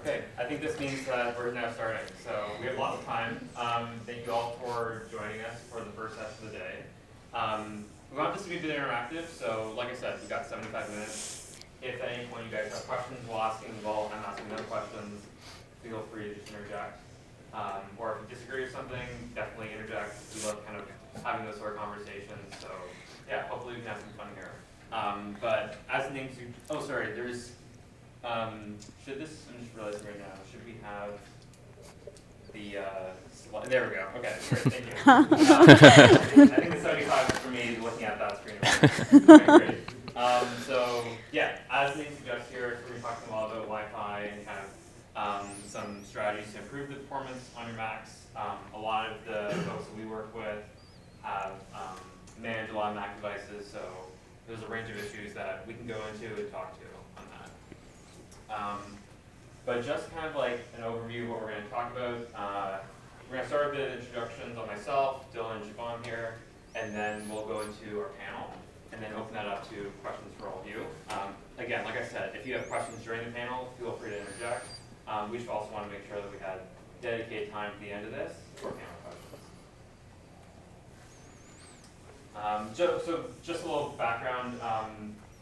Okay, I think this means that we're now starting. So we have lots of time. Thank you all for joining us for the first session of the day. We want this to be a bit interactive, so like I said, we've got 75 minutes. If at any point you guys have questions, we'll ask them while I'm asking them questions. Feel free to just interject. Or if you disagree with something, definitely interject. We love kind of having those sort of conversations. So yeah, hopefully we can have some fun here. But as the name there's should this, I'm just realizing right now, should we have the, there we go, okay, great, thank you. I think the 75 is for me looking at that screen. Okay, great. So, yeah, as the name suggests here, we're talking a lot about Wi-Fi and kind of some strategies to improve the performance on your Macs. A lot of the folks that we work with have managed a lot of Mac devices, so there's a range of issues that we can go into and talk to on that. But just kind of like an overview of what we're going to talk about. We're going to start with the introductions on myself, Dylan and Siobhan here, and then we'll go into our panel, and then open that up to questions for all of you. Again, like I said, if you have questions during the panel, feel free to interject. We should also want to make sure that we had dedicated time at the end of this for panel questions. So just a little background.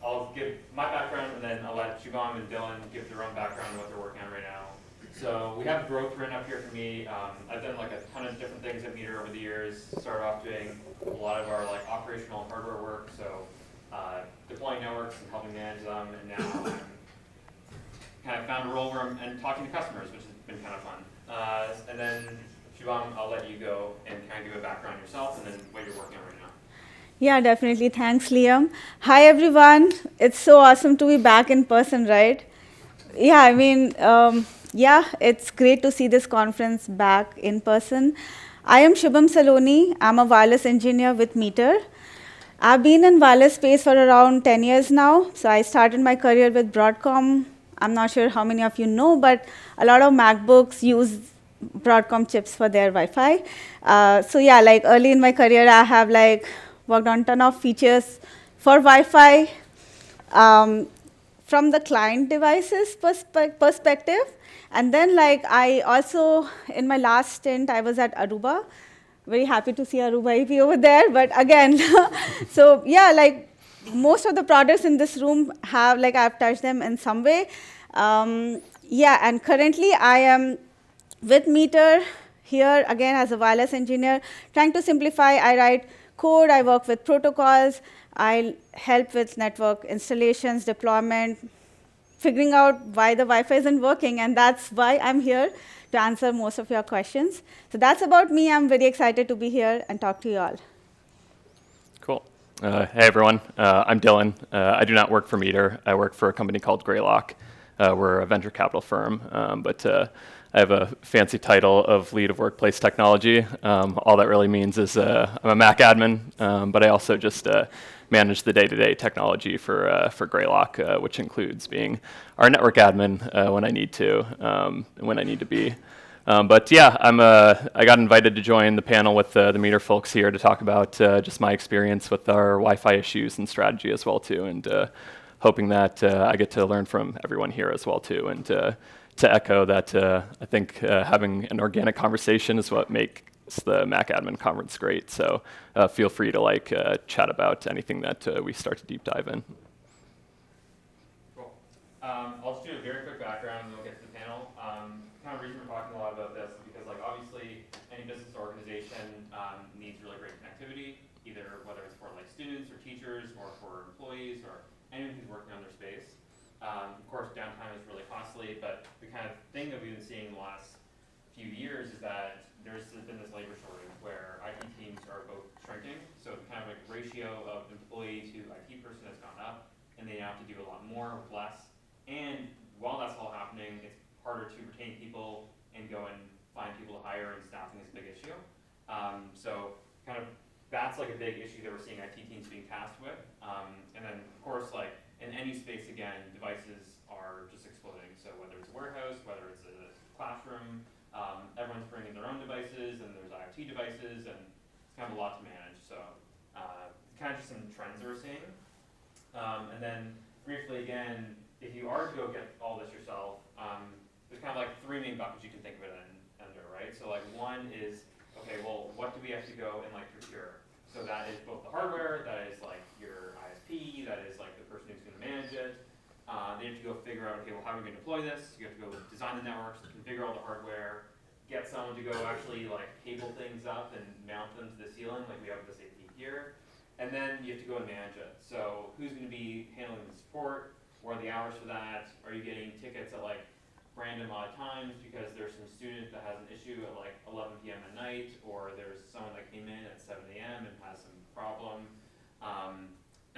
I'll give my background, and then I'll let Siobhan and Dylan give their own background on what they're working on right now. So we have growth written up here for me. I've done like a ton of different things at Meter over the years. Started off doing a lot of our like operational hardware work, so deploying networks and helping manage them, and now I'm kind of found a role where I'm talking to customers, which has been kind of fun. And then Siobhan, I'll let you go and kind of give a background on yourself and then what you're working on right now. Yeah, definitely. Thanks, Liam. Hi, everyone. It's so awesome to be back in person, right? Yeah, I mean, yeah, it's great to see this conference back in person. I am Shubham Saloni. I'm a wireless engineer with Meter. I've been in wireless space for around 10 years now. So I started my career with Broadcom. I'm not sure how many of you know, but a lot of MacBooks use Broadcom chips for their Wi-Fi. So yeah, like early in my career, I have like worked on a ton of features for Wi-Fi from the client devices perspective. And then like I also, in my last stint, I was at Aruba. Very happy to see Aruba EP over there. But again, so yeah, like most of the products in this room have, like I've touched them in some way. Yeah, and currently I am with Meter here again as a wireless engineer, trying to simplify. I write code, I work with protocols, I help with network installations, deployment, figuring out why the Wi-Fi isn't working, and that's why I'm here to answer most of your questions. So that's about me. I'm very excited to be here and talk to you all. Cool. Hey, everyone. I'm Dylan. I do not work for Meter. I work for a company called Greylock. We're a venture capital firm, but I have a fancy title of lead of workplace technology. All that really means is I'm a Mac admin, but I also just manage the day-to-day technology for Greylock, which includes being our network admin when I need to, and when I need to be. But yeah, I got invited to join the panel with the Meter folks here to talk about just my experience with our Wi-Fi issues and strategy as well too, and hoping that I get to learn from everyone here as well too, and to echo that, I think having an organic conversation is what makes the Mac Admin Conference great. So feel free to like chat about anything that we start to deep dive in. Cool. I'll just do a very quick background and then we'll get to the panel. Kind of reason we're talking a lot about this is because like obviously any business organization needs really great connectivity, either whether it's for like students or teachers or for employees or anyone who's working on their space. Of course, downtime is really costly, but the kind of thing that we've been seeing in the last few years is that there's been this labor shortage where IT teams are both shrinking, so the kind of like ratio of employee to IT person has gone up, and they now have to do a lot more with less. And while that's all happening, it's harder to retain people and go and find people to hire, and staffing is a big issue. So kind of that's like a big issue that we're seeing IT teams being tasked with. And then of course, like in any space, again, devices are just exploding. So whether it's a warehouse, whether it's a classroom, everyone's bringing their own devices, and there's IoT devices, and it's kind of a lot to manage. So kind of just some trends that we're seeing. And then briefly again, if you are to go get all this yourself, the kind of like three main buckets you can think of it under, right? So like one is, okay, well, what do we have to go and like procure? So that is both the hardware, that is like your ISP, that is like the person who's going to manage it. They have to go figure out, okay, well, how are we going to deploy this? You have to go design the networks, configure all the hardware, get someone to go actually like cable things up and mount them to the ceiling, like we have with this AP here. And then you have to go and manage it. So who's going to be handling the support? What are the hours for that? Are you getting tickets at like random odd times because there's some student that has an issue at like 11 p.m. at night, or there's someone that came in at 7 a.m. and has some problem.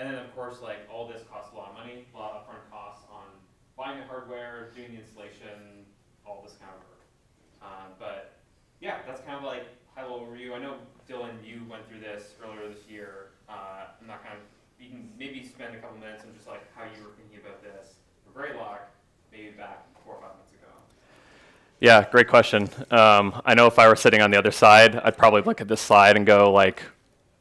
And then of course, like all this costs a lot of money, a lot of upfront costs on buying the hardware, doing the installation, all this kind of work. But yeah, that's kind of like high-level overview. I know, Dylan, you went through this earlier this year. I'm not kind of, you can maybe spend a couple minutes on just like how you were thinking about this for Greylock, maybe back 4 or 5 months ago. Yeah, great question. I know if I were sitting on the other side, I'd probably look at this slide and go like,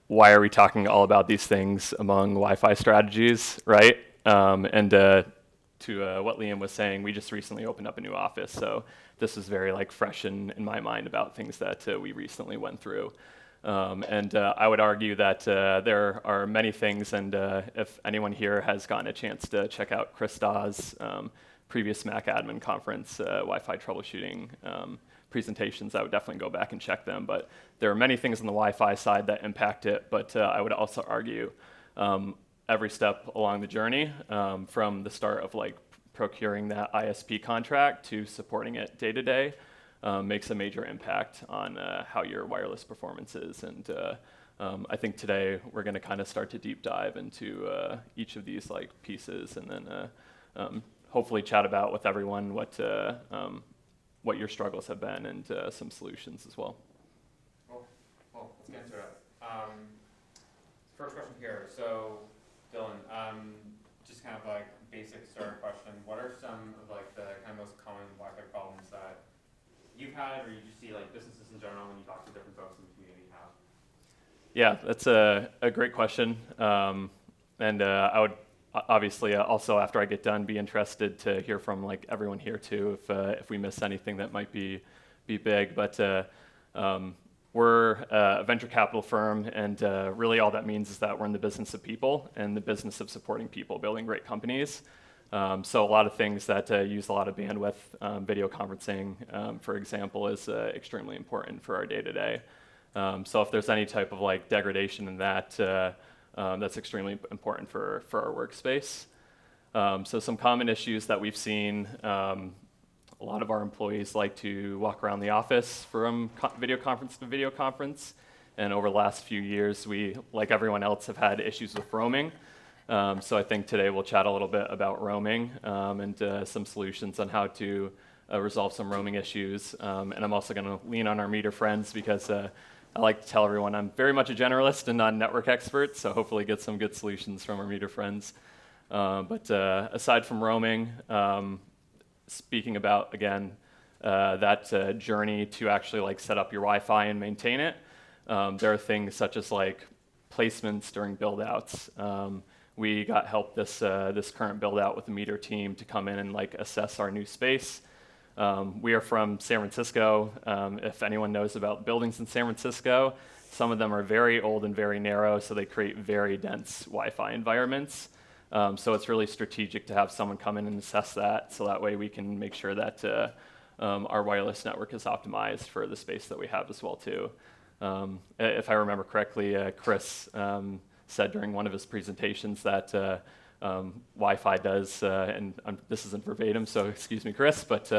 why are we talking all about these things among Wi-Fi strategies, right? To what Liam was saying, we just recently opened up a new office, so this is very like fresh in my mind about things that we recently went through. I would argue that there are many things, and if anyone here has gotten a chance to check out Chris Dawes' previous Mac Admin Conference Wi-Fi troubleshooting presentations, I would definitely go back and check them. But there are many things on the Wi-Fi side that impact it, but I would also argue every step along the journey, from the start of like procuring that ISP contract to supporting it day to day, makes a major impact on how your wireless performance is. And I think today we're going to kind of start to deep dive into each of these like pieces, and then hopefully chat about with everyone what your struggles have been, and some solutions as well. Cool. Well, let's get into it. First question here. So, Dylan, just kind of like basic starter question. What are some of like the kind of most common Wi-Fi problems that you've had, or you just see like businesses in general when you talk to different folks in the community have? Yeah, that's a great question. I would obviously also, after I get done, be interested to hear from like everyone here too, if we miss anything that might be big. But we're a venture capital firm, and really all that means is that we're in the business of people and the business of supporting people, building great companies. So a lot of things that use a lot of bandwidth, video conferencing, for example, is extremely important for our day-to-day. So if there's any type of like degradation in that, that's extremely important for our workspace. So some common issues that we've seen, a lot of our employees like to walk around the office from video conference to video conference. And over the last few years, we, like everyone else, have had issues with roaming. So I think today we'll chat a little bit about roaming, and some solutions on how to resolve some roaming issues. And I'm also going to lean on our meter friends, because I like to tell everyone I'm very much a generalist and not a network expert, so hopefully get some good solutions from our meter friends. But aside from roaming, speaking about, again, that journey to actually like set up your Wi-Fi and maintain it, there are things such as like placements during build-outs. We got help this current build-out with the meter team to come in and like assess our new space. We are from San Francisco. If anyone knows about buildings in San Francisco, some of them are very old and very narrow, so they create very dense Wi-Fi environments. So it's really strategic to have someone come in and assess that, so that way we can make sure that our wireless network is optimized for the space that we have as well too. If I remember correctly, Chris said during one of his presentations that Wi-Fi does, and this isn't verbatim, so excuse me, Chris, but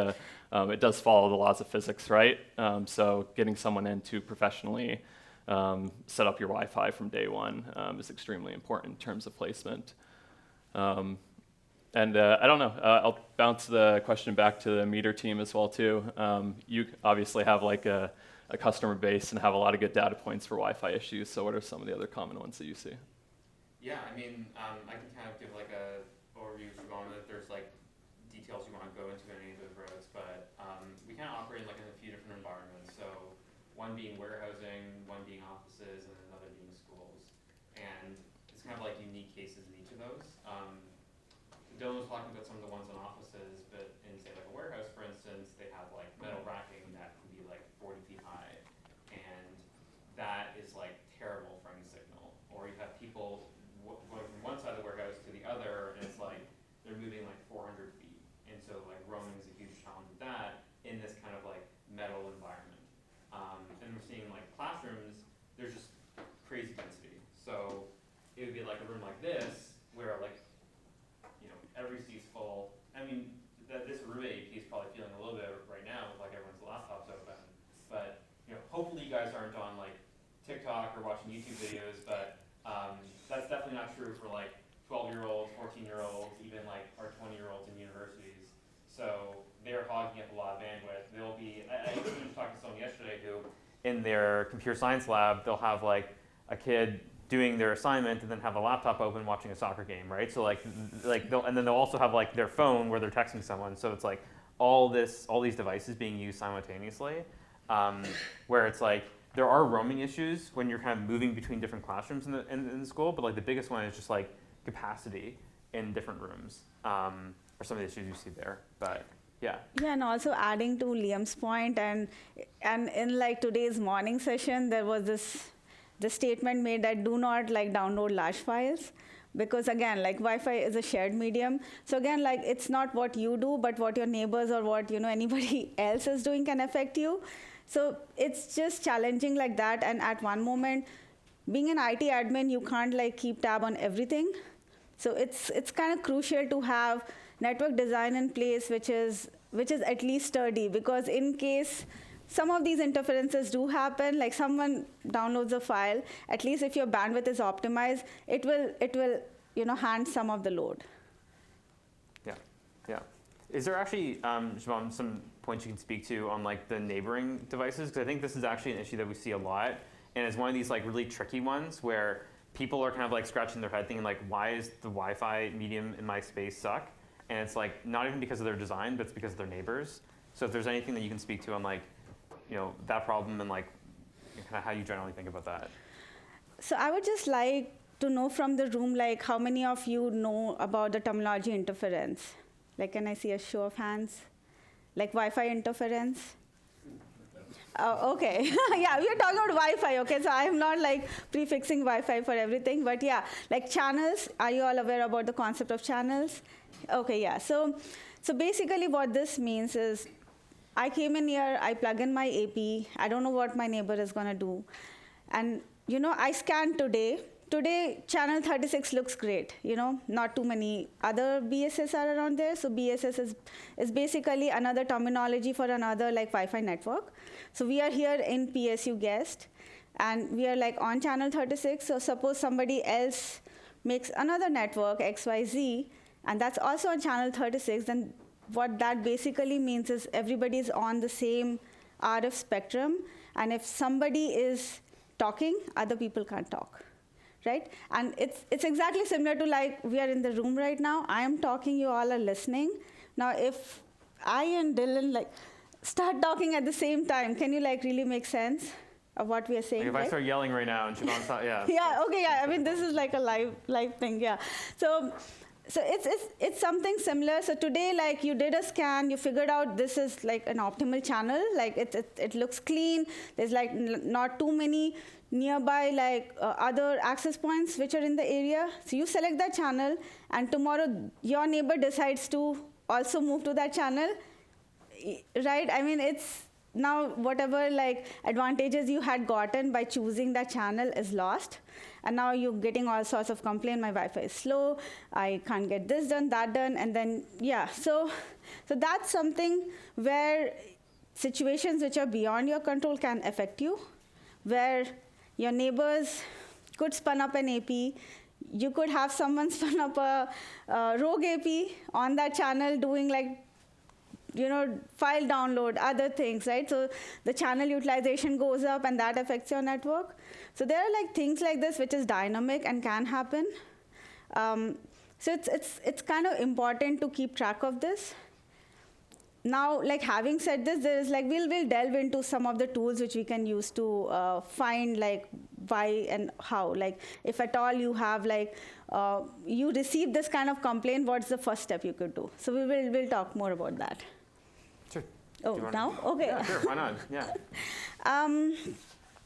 it does follow the laws of physics, right? So getting someone in to professionally set up your Wi-Fi from day one is extremely important in terms of placement. I don't know, I'll bounce the question back to the meter team as well too. You obviously have like a customer base and have a lot of good data points for Wi-Fi issues, so what are some of the other common ones that you see? Yeah, I mean, I can kind of give like a overview if you want, if there's like details you want to go into in any of those roads, but we kind of operate like in a few different environments. So one being warehousing, one being offices, and another being schools. And it's kind of like unique cases in each of those. Dylan was talking about some of the ones in offices, but in say like a warehouse, for instance, instance, they have like metal racking that can be like 40 feet high, and that is like terrible for any signal. Or you have people going from one side of the warehouse to the other, and it's like they're moving like 400 feet. And so like roaming is a huge challenge with that in this kind of like metal environment. And we're seeing like classrooms, there's just crazy density. So it would be like a room like this, where like, you know, every seat's full. I mean, this Aruba AP is probably feeling a little bit right now with like everyone's laptops open. But, you know, hopefully you guys aren't on like TikTok or watching YouTube videos, but that's definitely not true for like 12-year-olds, 14-year-olds, even like our 20-year-olds in universities. So they're hogging up a lot of bandwidth. They'll be, I was just talking to someone yesterday who, in their computer science lab, they'll have like a kid doing their assignment and then have a laptop open watching a soccer game, right? So like and then they'll also have like their phone where they're texting someone. So it's like all these devices being used simultaneously, where it's like there are roaming issues when you're kind of moving between different classrooms in the school, but like the biggest one is just like capacity in different rooms, are some of the issues you see there. But yeah. Yeah, and also adding to Liam's point, and in like today's morning session, there was this statement made that do not like download large files, because again, like Wi-Fi is a shared medium. So again, like it's not what you do, but what your neighbors or what anybody else is doing can affect you. So it's just challenging like that. And at one moment, being an IT admin, you can't like keep tab on everything. So it's kind of crucial to have network design in place, which is at least sturdy, because in case some of these interferences do happen, like someone downloads a file, at least if your bandwidth is optimized, it will hand some of the load. Yeah. Is there actually, Siobhan, some points you can speak to on like the neighboring devices? Because I think this is actually an issue that we see a lot, and it's one of these like really tricky ones where people are kind of like scratching their head thinking like, why is the Wi-Fi medium in my space suck? And it's like not even because of their design, but it's because of their neighbors. So if there's anything that you can speak to on like, that problem and like kind of how you generally think about that. So I would just like to know from the room, like how many of you know about the terminology interference? Like, can I see a show of hands? Like Wi-Fi interference? Oh, okay. Yeah, we are talking about Wi-Fi, okay? So I am not like prefixing Wi-Fi for everything, but yeah, like channels, are you all aware about the concept of channels? Okay, yeah. So basically what this means is I came in here, I plug in my AP, I don't know what my neighbor is gonna do. And I scanned today. Today, channel 36 looks great, not too many other BSS are around there. So BSS is basically another terminology for another like Wi-Fi network. So we are here in PSU guest, and we are like on channel 36. So suppose somebody else makes another network, XYZ, and that's also on channel 36, then what that basically means is everybody is on the same RF spectrum, and if somebody is talking, other people can't talk, right? And it's exactly similar to like we are in the room right now. I am talking, you all are listening. Now, if I and Dylan like start talking at the same time, can you like really make sense of what we are saying? Like if right? I start yelling right now and Siobhan's not, yeah. Yeah. Okay. Yeah. I mean, this is like a live thing. Yeah. So it's something similar. So today, like you did a scan, you figured out this is like an optimal channel. Like it looks clean. There's like not too many nearby like other access points which are in the area. So you select that channel, and tomorrow your neighbor decides to also move to that channel, right? I mean, it's now whatever like advantages you had gotten by choosing that channel is lost. And now you're getting all sorts of complaint, my Wi-Fi is slow, I can't get this done, that done, and then, yeah. So that's something where situations which are beyond your control can affect you, where your neighbors could spin up an AP, you could have someone spin up a rogue AP on that channel doing like, file download, other things, right? So the channel utilization goes up and that affects your network. So there are like things like this which is dynamic and can happen. So it's kind of important to keep track of this. Now, like having said this, there is like we'll delve into some of the tools which we can use to find like why and how. Like if at all you have like you receive this kind of complaint, what's the first step you could do? So we'll talk more about that. Sure. Oh, Do you wanna- now? Okay. Yeah, sure, why not? Yeah. Um,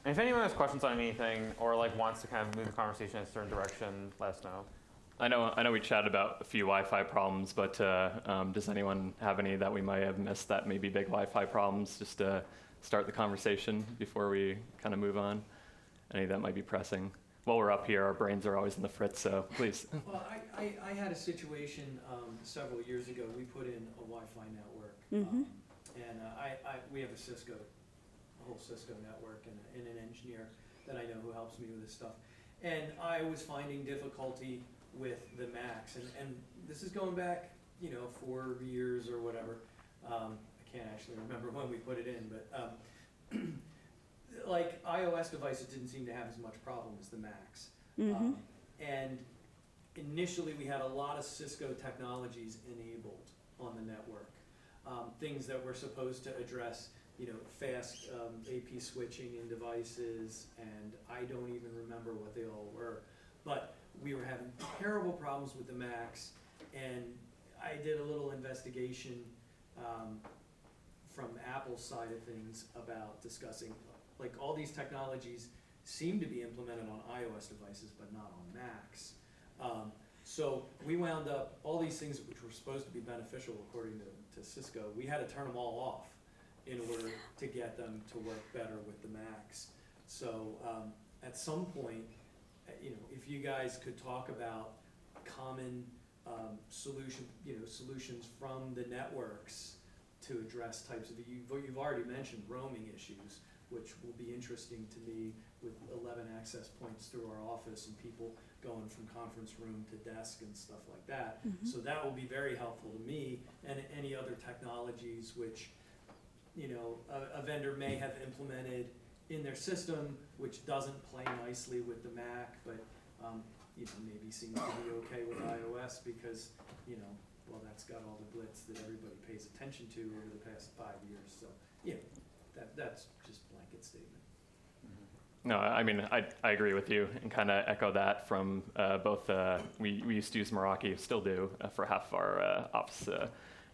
And if anyone has questions on anything or like wants to kind of move the conversation in a certain direction, let us know. I know we chatted about a few Wi-Fi problems, but does anyone have any that we might have missed that may be big Wi-Fi problems, just to start the conversation before we kind of move on? Any that might be pressing? While we're up here, our brains are always in the fritz, so please. Well, I had a situation several years ago. We put in a Wi-Fi network, Mhm. and we have a whole Cisco network, and an engineer that I know who helps me with this stuff. And I was finding difficulty with the Macs, and this is going back, 4 years or whatever. I can't actually remember when we put it in, but like iOS devices didn't seem to have as much problem as the Macs. And initially we had a lot of Cisco technologies enabled on the network. Things that were supposed to address, fast AP switching in devices, and I don't even remember what they all were. But we were having terrible problems with the Macs, and I did a little investigation from Apple's side of things about discussing, like, all these technologies seem to be implemented on iOS devices, but not on Macs. So we wound up, all these things which were supposed to be beneficial according to Cisco, we had to turn them all off in order to get them to work better with the Macs. So at some point, if you guys could talk about common solutions from the networks to address types of, you've already mentioned roaming issues, which will be interesting to me with 11 access points through our office and people going from conference room to desk and stuff like that. So that will be very helpful to me, and any other technologies which, a vendor may have implemented in their system, which doesn't play nicely with the Mac, but maybe seems to be okay with iOS because, well, that's got all the glitz that everybody pays attention to over the past 5 years. So, that's just blanket statement. No, I mean, I agree with you and kind of echo that from both, we used to use Meraki, still do, for half of our ops,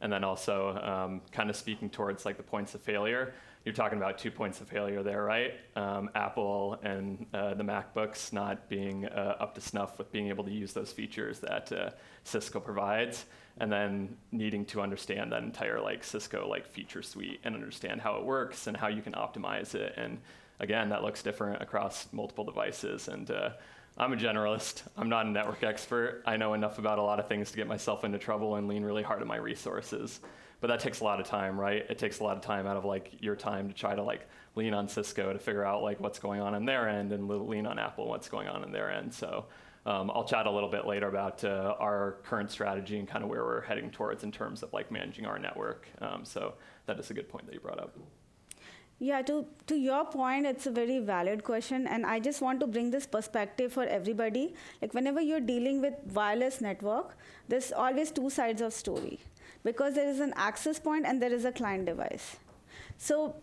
and then also kind of speaking towards like the points of failure. You're talking about 2 points of failure there, right? Apple and the MacBooks not being up to snuff with being able to use those features that Cisco provides, and then needing to understand that entire like Cisco like feature suite and understand how it works and how you can optimize it. And again, that looks different across multiple devices. And I'm a generalist. I'm not a network expert. I know enough about a lot of things to get myself into trouble and lean really hard on my resources. But that takes a lot of time, right? It takes a lot of time out of like your time to try to like lean on Cisco to figure out like what's going on their end, and lean on Apple what's going on their end. So I'll chat a little bit later about our current strategy and kind of where we're heading towards in terms of like managing our network. So that is a good point that you brought up. Yeah, to your point, it's a very valid question, and I just want to bring this perspective for everybody. Like whenever you're dealing with wireless network, there's always 2 sides of story, because there is an access point and there is a client device. So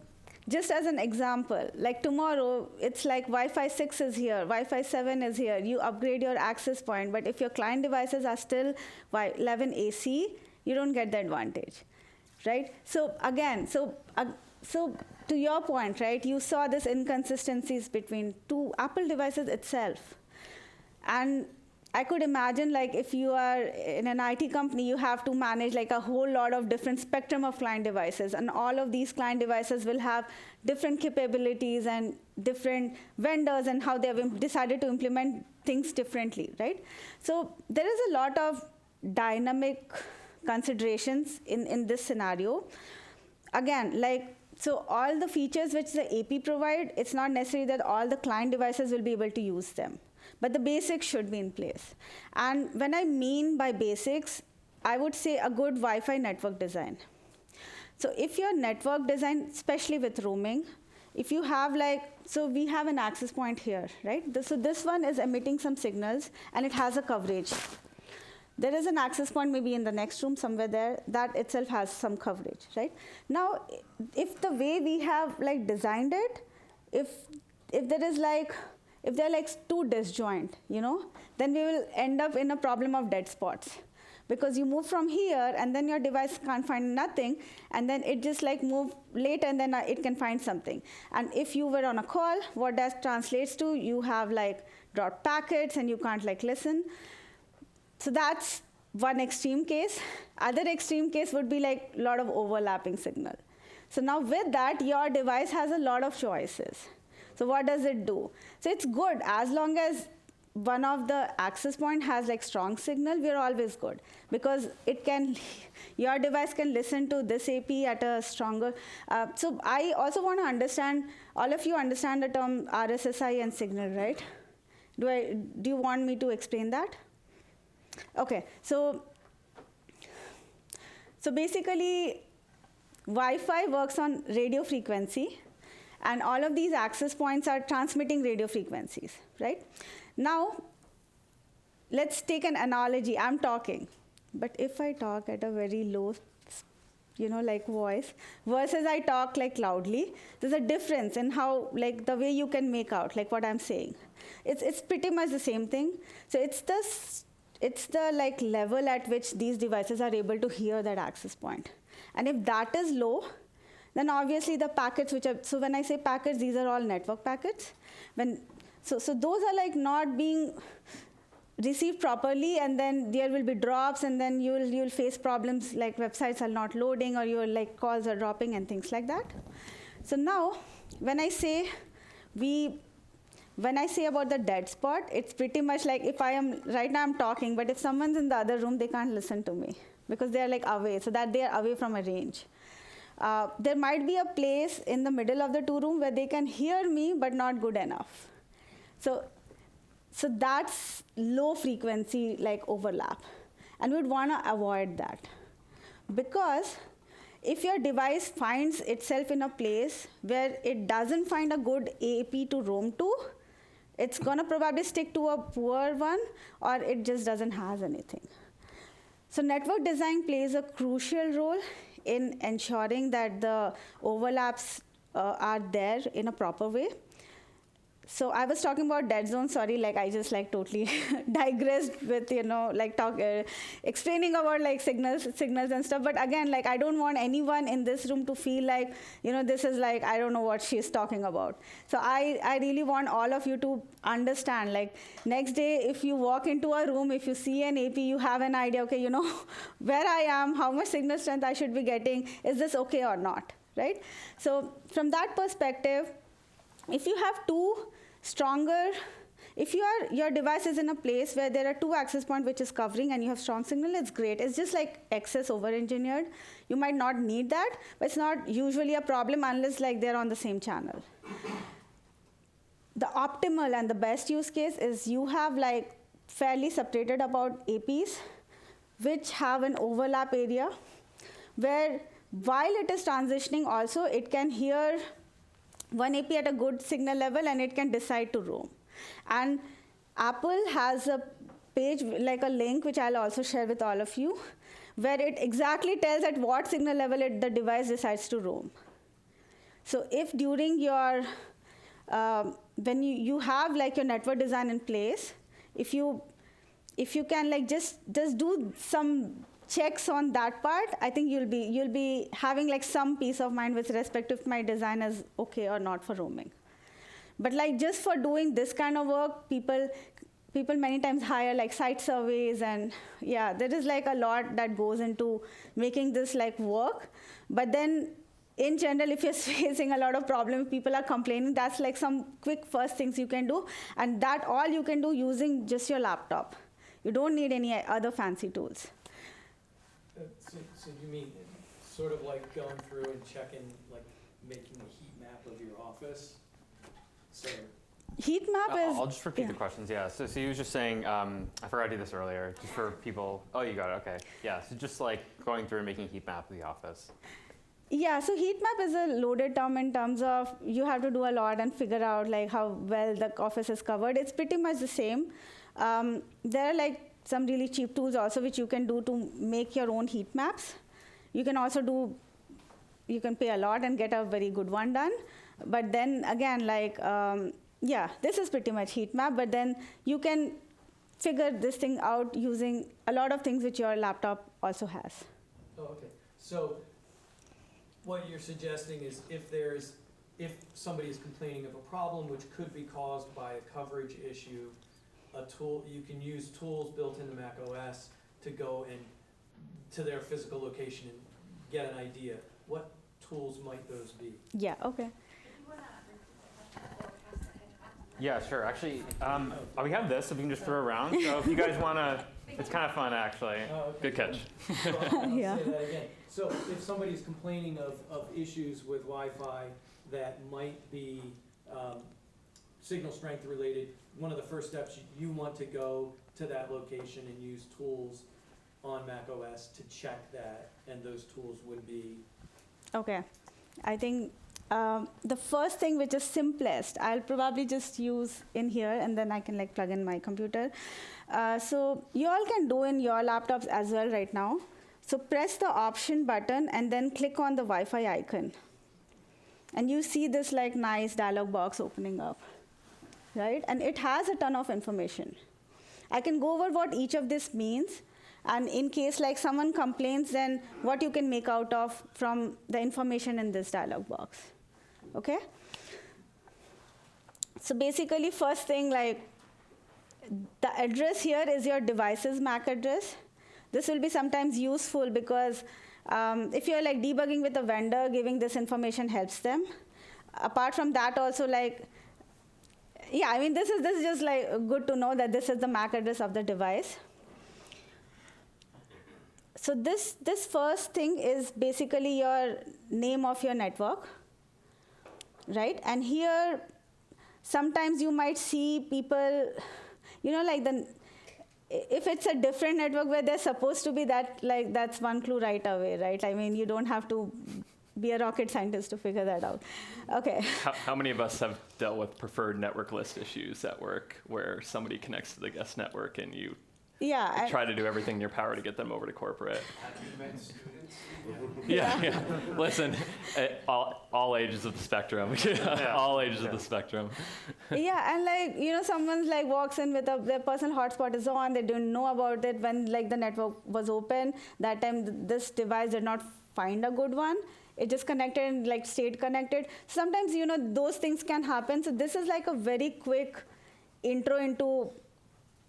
just as an example, like tomorrow, it's like Wi-Fi 6 is here, Wi-Fi 7 is here, you upgrade your access point, but if your client devices are still 11 AC, you don't get the advantage, right? So again, so to your point, right, you saw this inconsistencies between 2 Apple devices itself. And I could imagine, like, if you are in an IT company, you have to manage like a whole lot of different spectrum of client devices, and all of these client devices will have different capabilities and different vendors and how they have decided to implement things differently, right? So there is a lot of dynamic considerations in this scenario. Again, like, so all the features which the AP provide, it's not necessary that all the client devices will be able to use them, but the basics should be in place. And when I mean by basics, I would say a good Wi-Fi network design. So if your network design, especially with roaming, if you have like, so we have an access point here, right? So this one is emitting some signals and it has a coverage. There is an access point maybe in the next room somewhere there that itself has some coverage, right? Now, if the way we have like designed it, if there is like, if they're like too disjoint, then we will end up in a problem of dead spots. because you move from here and then your device can't find nothing, and then it just like move later and then it can find something. And if you were on a call, what that translates to, you have like dropped packets and you can't like listen. So that's one extreme case. Other extreme case would be like a lot of overlapping signal. So now with that, your device has a lot of choices. So what does it do? So it's good as long as one of the access point has like strong signal, we're always good, because it can, your device can listen to this AP at a stronger. So I also want to understand, all of you understand the term RSSI and signal, right? Do you want me to explain that? Okay, so basically Wi-Fi works on radio frequency, and all of these access points are transmitting radio frequencies, right? Now, let's take an analogy. I'm talking, but if I talk at a very low, like voice, versus I talk like loudly, there's a difference in how, like the way you can make out, like what I'm saying. It's pretty much the same thing. So it's the like level at which these devices are able to hear that access point. And if that is low, then obviously the packets which are, so when I say packets, these are all network packets. So those are like not being received properly, and then there will be drops, and then you'll face problems like websites are not loading, or your like calls are dropping and things like that. So now when I say about the dead spot, it's pretty much like if right now I'm talking, but if someone's in the other room, they can't listen to me because they're like away, so that they're away from a range. There might be a place in the middle of the two rooms where they can hear me, but not good enough. So that's low frequency like overlap, and we'd want to avoid that, because if your device finds itself in a place where it doesn't find a good AP to roam to, it's gonna probably stick to a poor one, or it just doesn't have anything. So network design plays a crucial role in ensuring that the overlaps are there in a proper way. So I was talking about dead zone, sorry, like I just like totally digressed with, like explaining about like signals and stuff. But again, like I don't want anyone in this room to feel like, this is like, I don't know what she's talking about. So I really want all of you to understand, like next day, if you walk into a room, if you see an AP, you have an idea, okay, where I am, how much signal strength I should be getting, is this okay or not, right? So from that perspective, if you have if your device is in a place where there are two access points which is covering and you have strong signal, it's great. It's just like excess over-engineered. You might not need that, but it's not usually a problem unless like they're on the same channel. The optimal and the best use case is you have like fairly separated about APs which have an overlap area where while it is transitioning also, it can hear one AP at a good signal level and it can decide to roam. And Apple has a page, like a link, which I'll also share with all of you, where it exactly tells at what signal level the device decides to roam. So if during your, when you have like your network design in place, if you can like just do some checks on that part, I think you'll be having like some peace of mind with respect to if my design is okay or not for roaming. But like just for doing this kind of work, people many times hire like site surveys, and yeah, there is like a lot that goes into making this like work. But then in general, if you're facing a lot of problems, people are complaining, that's like some quick first things you can do, and that all you can do using just your laptop. You don't need any other fancy tools. So you mean sort of like going through and checking, like making a heat map of your office? So Heat map is... I'll just repeat the questions, yeah. So he was just saying, I forgot to do this earlier, just for people, oh, you got it, okay. Yeah, so just like going through and making a heat map of the office. Yeah, so heat map is a loaded term in terms of you have to do a lot and figure out like how well the office is covered. It's pretty much the same. There are like some really cheap tools also which you can do to make your own heat maps. You can also you can pay a lot and get a very good one done. But then again, like, yeah, this is pretty much heat map, but then you can figure this thing out using a lot of things which your laptop also has. Oh, okay. So what you're suggesting is if somebody is complaining of a problem which could be caused by a coverage issue, you can use tools built into Mac OS to go to their physical location and get an idea. What tools might those be? Yeah, okay. Yeah, sure. Actually, we have this, if we can just throw around. So if you guys want to, it's kind of fun, actually. Oh, okay. Good catch. So I'll Yeah. say that again. So if somebody's complaining of issues with Wi-Fi that might be signal strength related, one of the first steps, you want to go to that location and use tools on Mac OS to check that, and those tools would be... Okay. I think the first thing which is simplest, I'll probably just use in here and then I can like plug in my computer. So you all can do in your laptops as well right now. So press the option button and then click on the Wi-Fi icon. And you see this like nice dialog box opening up, right? And it has a ton of information. I can go over what each of this means. And in case like someone complains, then what you can make out of from the information in this dialog box. Okay? So basically, first thing, like the address here is your device's MAC address. This will be sometimes useful because if you're like debugging with a vendor, giving this information helps them. Apart from that, also like, yeah, I mean, this is just like good to know that this is the MAC address of the device. So this first thing is basically your name of your network, right? And here, sometimes you might see people, you know, like if it's a different network where they're supposed to be, that's one clue right away, right? I mean, you don't have to be a rocket scientist to figure that out. Okay. How many of us have dealt with preferred network list issues at work where somebody connects to the guest network and you try to do everything in your power to get them over to corporate? Have you met students? Yeah. Listen, all ages of the spectrum. All ages of the spectrum. Yeah, and like, you know, someone's like walks in with their personal hotspot is on, they don't know about it when like the network was open. That time this device did not find a good one. It just connected and like stayed connected. Sometimes, you know, those things can happen. So this is like a very quick intro into,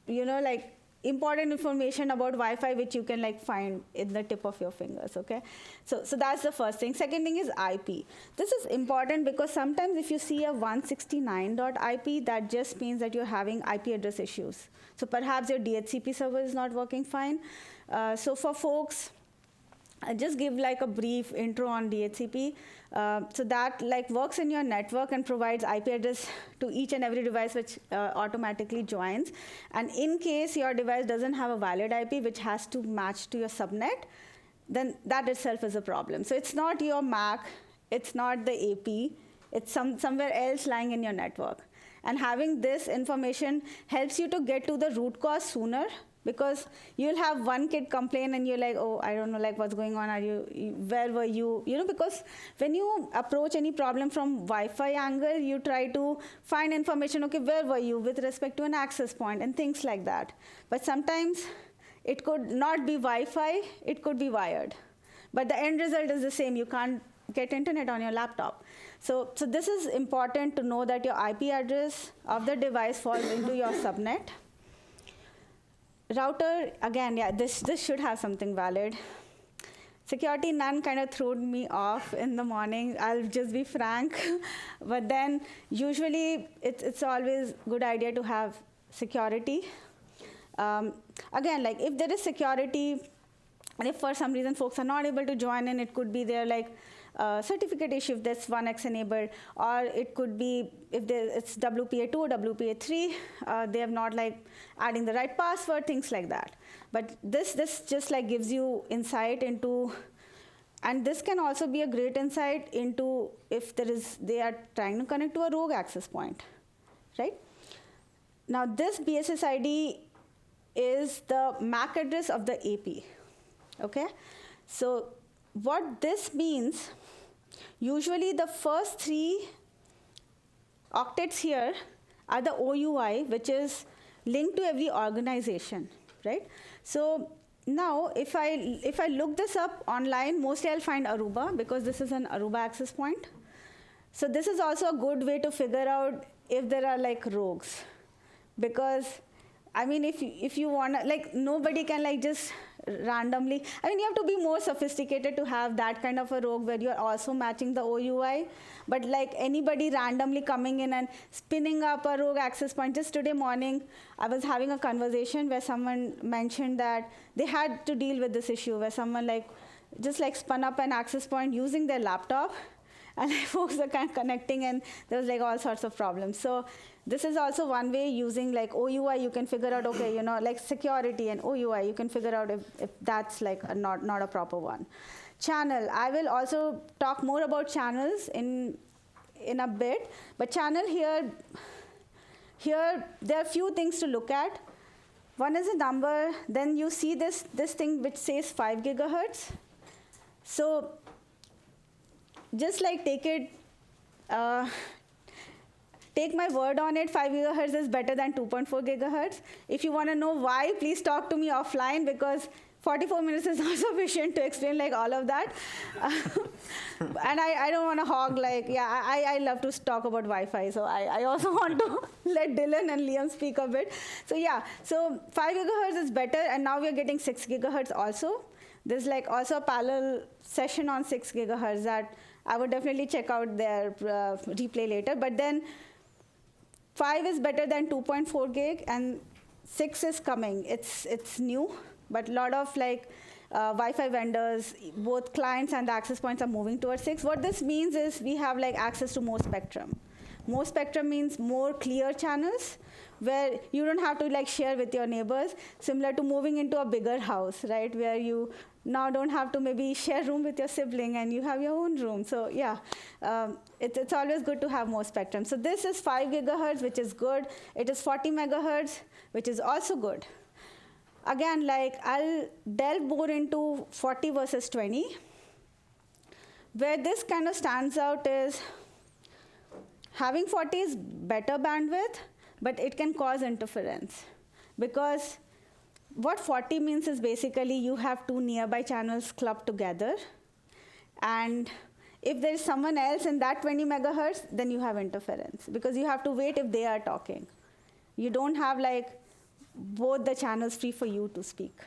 you know, like important information about Wi-Fi which you can like find in the tip of your fingers, okay? So that's the first thing. Second thing is IP. This is important because sometimes if you see a 169.IP, that just means that you're having IP address issues. So perhaps your DHCP server is not working fine. So for folks, I'll just give like a brief intro on DHCP. So that like works in your network and provides IP address to each and every device which automatically joins. And in case your device doesn't have a valid IP which has to match to your subnet, then that itself is a problem. So it's not your MAC, it's not the AP, it's somewhere else lying in your network. And having this information helps you to get to the root cause sooner. Because you'll have one kid complain and you're like, oh, I don't know, like what's going on, where were you? You know, because when you approach any problem from Wi-Fi angle, you try to find information, okay, where were you with respect to an access point and things like that. But sometimes it could not be Wi-Fi, it could be wired. But the end result is the same, you can't get internet on your laptop. So this is important to know that your IP address of the device falls into your subnet. Router, again, yeah, this should have something valid. Security none kind of threw me off in the morning, I'll just be frank. But then usually it's always a good idea to have security. Again, like if there is security, and if for some reason folks are not able to join in, it could be their like certificate issue if that's 1X enabled, or it could be if it's WPA2 or WPA3, they have not like adding the right password, things like that. But this just like gives you insight into, and this can also be a great insight into if they are trying to connect to a rogue access point, right? Now this BSS ID is the MAC address of the AP, okay? So what this means, usually the first 3 octets here are the OUI, which is linked to every organization, right? So now, if I look this up online, mostly I'll find Aruba because this is an Aruba access point. So this is also a good way to figure out if there are like rogues, because I mean, if you wanna, like, nobody can like just randomly. I mean, you have to be more sophisticated to have that kind of a rogue where you're also matching the OUI. But like anybody randomly coming in and spinning up a rogue access point. Just today morning, I was having a conversation where someone mentioned that they had to deal with this issue where someone like just like spun up an access point using their laptop. And like folks are kind of connecting, and there was like all sorts of problems. So this is also one way using like OUI, you can figure out, okay, you know, like security and OUI, you can figure out if that's like not a proper one. Channel, I will also talk more about channels in a bit, but channel here there are a few things to look at. One is a number, then you see this thing which says 5 gigahertz. So just like take my word on it, 5 gigahertz is better than 2.4 gigahertz. If you want to know why, please talk to me offline, because 44 minutes is not sufficient to explain like all of that. And I don't want to hog like, yeah, I love to talk about Wi-Fi, so I also want to let Dylan and Liam speak a bit. So yeah, so 5 gigahertz is better, and now we're getting 6 gigahertz also. There's like also a parallel session on 6 gigahertz that I would definitely check out their replay later. But then 5 is better than 2.4 gig, and 6 is coming. It's new, but a lot of like Wi-Fi vendors, both clients and the access points are moving towards 6. What this means is we have like access to more spectrum. More spectrum means more clear channels where you don't have to like share with your neighbors, similar to moving into a bigger house, right? Where you now don't have to maybe share room with your sibling and you have your own room. So yeah, it's always good to have more spectrum. So this is 5 gigahertz, which is good. It is 40 megahertz, which is also good. Again, like I'll delve more into 40 versus 20. Where this kind of stands out is having 40 is better bandwidth, but it can cause interference. Because what 40 means is basically you have two nearby channels clubbed together. And if there is someone else in that 20 megahertz, then you have interference. Because you have to wait if they are talking. You don't have like both the channels free for you to speak.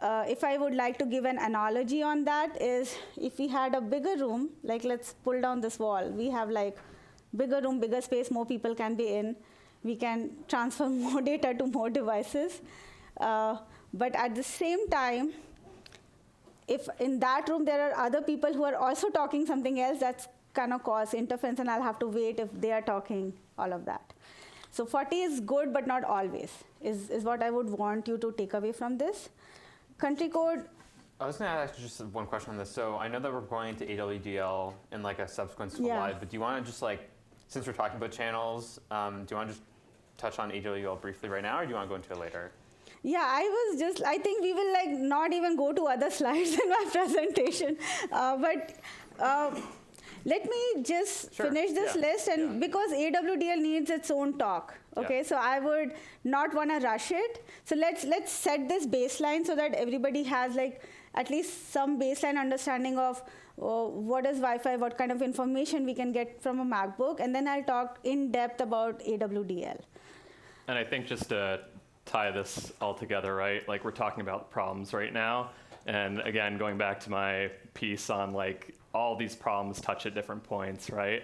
If I would like to give an analogy on that is, if we had a bigger room, like let's pull down this wall, we have like bigger room, bigger space, more people can be in, we can transfer more data to more devices. But at the same time, if in that room there are other people who are also talking something else, that's kind of cause interference, and I'll have to wait if they are talking, all of that. So 40 is good, but not always, is what I would want you to take away from this. Country code. I was going to ask just one question on this. So I know that we're going to AWDL in like a subsequent slide, but do you want to just like, since we're talking about channels, do you want to just touch on AWDL briefly right now, or do you want to go into it later? Yeah, I think we will like not even go to other slides in my presentation. Let me just finish this list, and because AWDL needs its own talk, okay? So I would not want to rush it. So let's set this baseline so that everybody has like at least some baseline understanding of what is Wi-Fi, what kind of information we can get from a MacBook, and then I'll talk in depth about AWDL. And I think just to tie this all together, right? Like we're talking about problems right now. And again, going back to my piece on like all these problems touch at different points, right?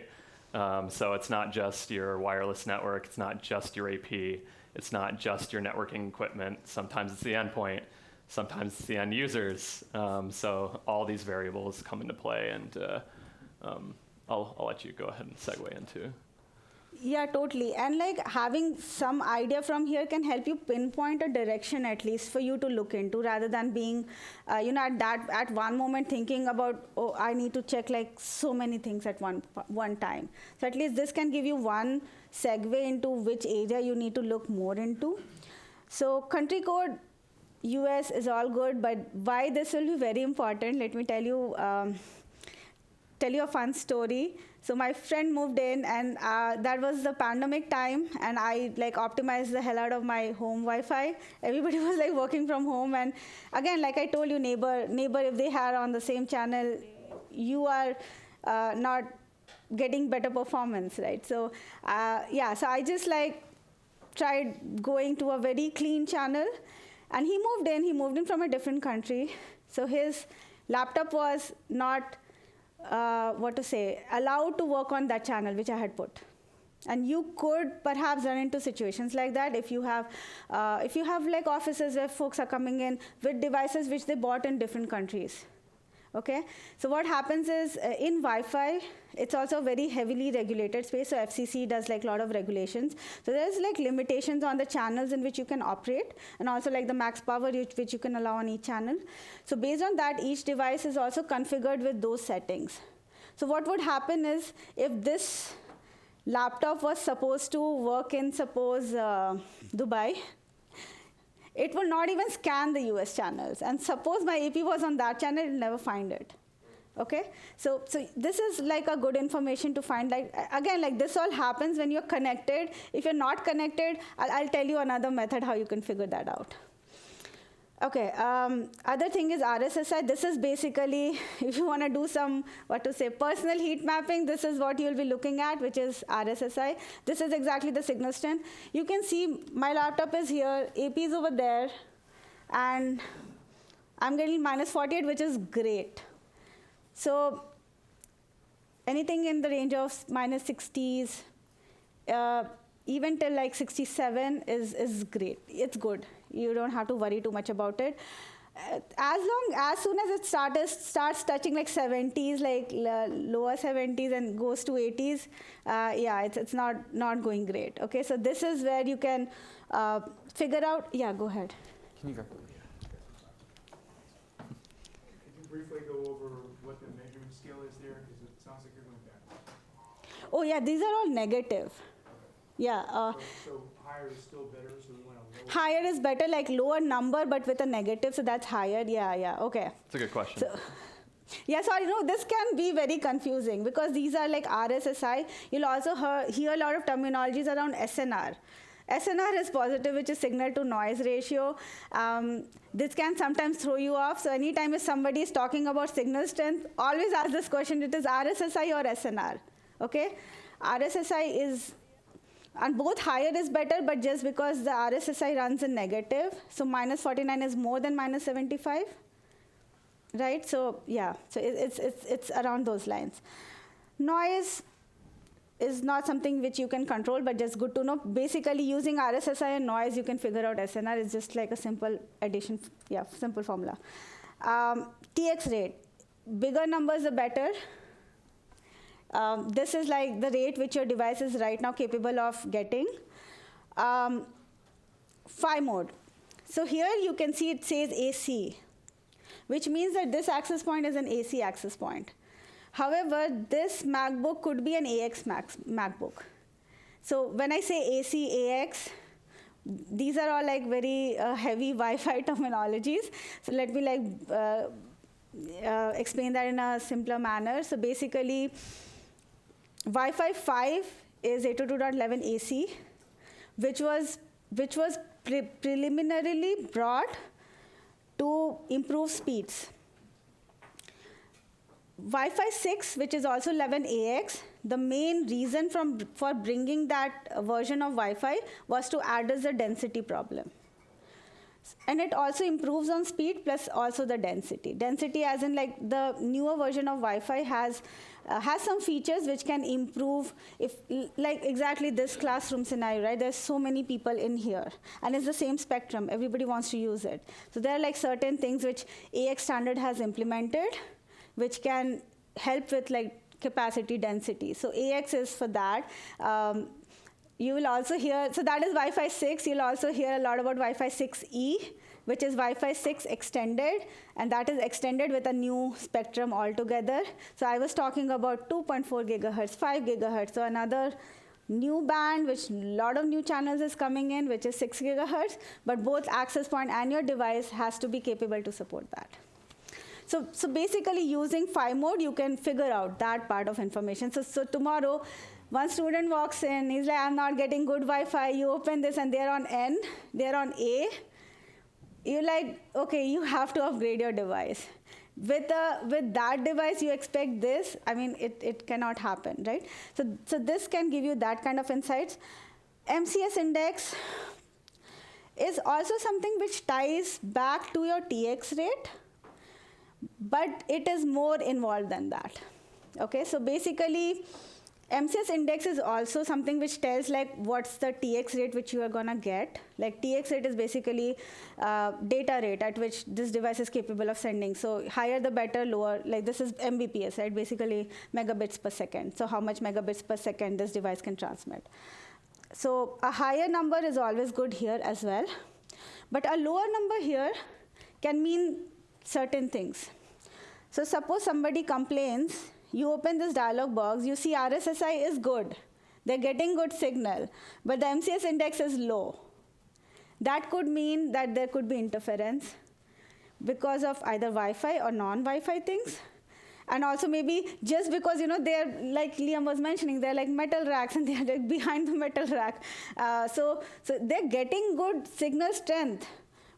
So it's not just your wireless network, it's not just your AP, it's not just your networking equipment. Sometimes it's the endpoint, sometimes it's the end users. So all these variables come into play, and I'll let you go ahead and segue into. Yeah, totally. And like having some idea from here can help you pinpoint a direction at least for you to look into, rather than being, at one moment thinking about, oh, I need to check like so many things at one time. So at least this can give you one segue into which area you need to look more into. So country code US is all good, but why this will be very important, let me tell you. tell you a fun story. So my friend moved in, and that was the pandemic time, and I like optimized the hell out of my home Wi-Fi. Everybody was like working from home, and again, like I told you, neighbor, if they are on the same channel, you are not getting better performance, right? So yeah, so I just like tried going to a very clean channel, and he moved in from a different country, so his laptop was not allowed to work on that channel which I had put. And you could perhaps run into situations like that if you have like offices where folks are coming in with devices which they bought in different countries. Okay, so what happens is in Wi-Fi, it's also a very heavily regulated space. So FCC does like a lot of regulations. So there's like limitations on the channels in which you can operate, and also like the max power which you can allow on each channel. So based on that, each device is also configured with those settings. So what would happen is if this laptop was supposed to work in, suppose, Dubai, it will not even scan the US channels. And suppose my AP was on that channel, it will never find it. Okay? So this is like a good information to find. Like, again, like this all happens when you're connected. If you're not connected, I'll tell you another method how you can figure that out. Okay, other thing is RSSI. This is basically, if you want to do some, personal heat mapping, this is what you'll be looking at, which is RSSI. This is exactly the signal strength. You can see my laptop is here, AP is over there, and I'm getting -48, which is great. So anything in the range of -60s, even till like 67 is great. It's good. You don't have to worry too much about it. As soon as it starts touching like 70s, like lower 70s, and goes to 80s, yeah, it's not going great. Okay, so this is where you can figure out. Yeah, go ahead. Can you go? Could you briefly go over what the measurement scale is there? Because it sounds like you're going back. Oh yeah, these are all negative. Yeah. So higher is still better, so we want to lower. Higher is better, like lower number, but with a negative, so that's higher. Yeah, okay. That's a good question. So, yeah, sorry, no, this can be very confusing because these are like RSSI. You'll also hear a lot of terminologies around SNR. SNR is positive, which is signal to noise ratio. This can sometimes throw you off. So anytime if somebody is talking about signal strength, always ask this question, it is RSSI or SNR, okay? RSSI is, and both higher is better, but just because the RSSI runs in negative, so -49 is more than -75, right? So yeah, so it's around those lines. Noise is not something which you can control, but just good to know. Basically, using RSSI and noise, you can figure out SNR. It's just like a simple addition, yeah, simple formula. TX rate, bigger numbers the better. This is like the rate which your device is right now capable of getting. Phi mode. So here you can see it says AC, which means that this access point is an AC access point. However, this MacBook could be an AX MacBook. So when I say AC, AX, these are all like very heavy Wi-Fi terminologies. So let me like explain that in a simpler manner. So basically, Wi-Fi 5 is 802.11 AC, which was preliminarily brought to improve speeds. Wi-Fi 6, which is also 11AX, the main reason for bringing that version of Wi-Fi was to address the density problem. And it also improves on speed plus also the density. Density as in like the newer version of Wi-Fi has some features which can improve if like exactly this classroom scenario, right? There's so many people in here and it's the same spectrum. Everybody wants to use it. So there are like certain things which AX standard has implemented which can help with like capacity density. So AX is for that. You will also hear, so that is Wi-Fi 6. You'll also hear a lot about Wi-Fi 6E, which is Wi-Fi 6 extended, and that is extended with a new spectrum altogether. So I was talking about 2.4 gigahertz, 5 gigahertz, so another new band, which a lot of new channels is coming in, which is 6 gigahertz, but both access point and your device has to be capable to support that. So basically using Phi mode, you can figure out that part of information. So tomorrow, one student walks in, he's like, I'm not getting good Wi-Fi. You open this and they're on N, they're on A. You're like, okay, you have to upgrade your device. With that device, you expect this. I mean, it cannot happen, right? So this can give you that kind of insights. MCS index is also something which ties back to your TX rate, but it is more involved than that. Okay, so basically, MCS index is also something which tells like what's the TX rate which you are gonna get. Like TX rate is basically data rate at which this device is capable of sending. So higher the better, lower, like this is Mbps, right? Basically megabits per second. So how much megabits per second this device can transmit. So a higher number is always good here as well. But a lower number here can mean certain things. So suppose somebody complains, you open this dialog box, you see RSSI is good. They're getting good signal, but the MCS index is low. That could mean that there could be interference because of either Wi-Fi or non-Wi-Fi things. And also maybe just because, they're, like Liam was mentioning, they're like metal racks and they're like behind the metal rack. So they're getting good signal strength.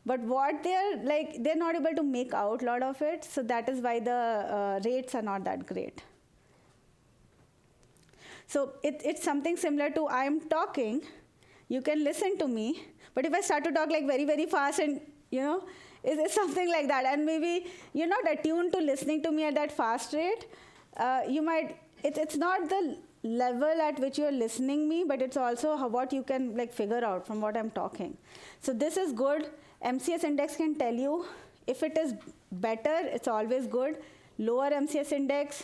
But what they're not able to make out a lot of it, so that is why the rates are not that great. So it's something similar to I'm talking, you can listen to me, but if I start to talk like very, very fast and, it's something like that. And maybe you're not attuned to listening to me at that fast rate. It's not the level at which you're listening me, but it's also what you can like figure out from what I'm talking. So this is good. MCS index can tell you if it is better, it's always good. Lower MCS index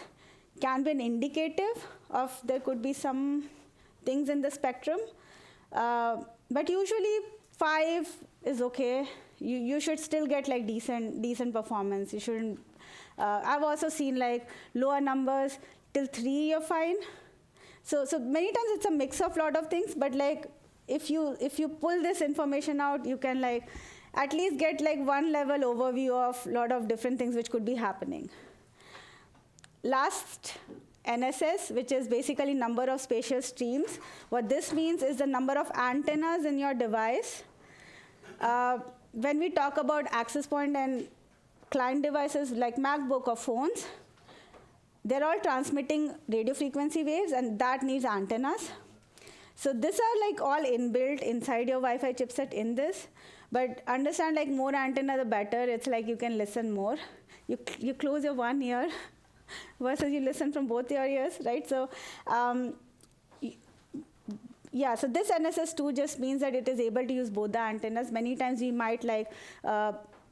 can be an indicative of there could be some things in the spectrum. But usually 5 is okay. You should still get like decent performance. You shouldn't. I've also seen like lower numbers till 3 you're fine. So many times it's a mix of lot of things. But like if you pull this information out, you can like at least get like one level overview of a lot of different things which could be happening. Last, NSS, which is basically number of spatial streams. What this means is the number of antennas in your device. When we talk about access point and client devices like MacBook or phones, they're all transmitting radio frequency waves, and that needs antennas. So these are like all inbuilt inside your Wi-Fi chipset in this. But understand like more antenna the better. It's like you can listen more. You close your one ear versus you listen from both your ears, right? So yeah, so this NSS2 just means that it is able to use both the antennas. Many times we might like,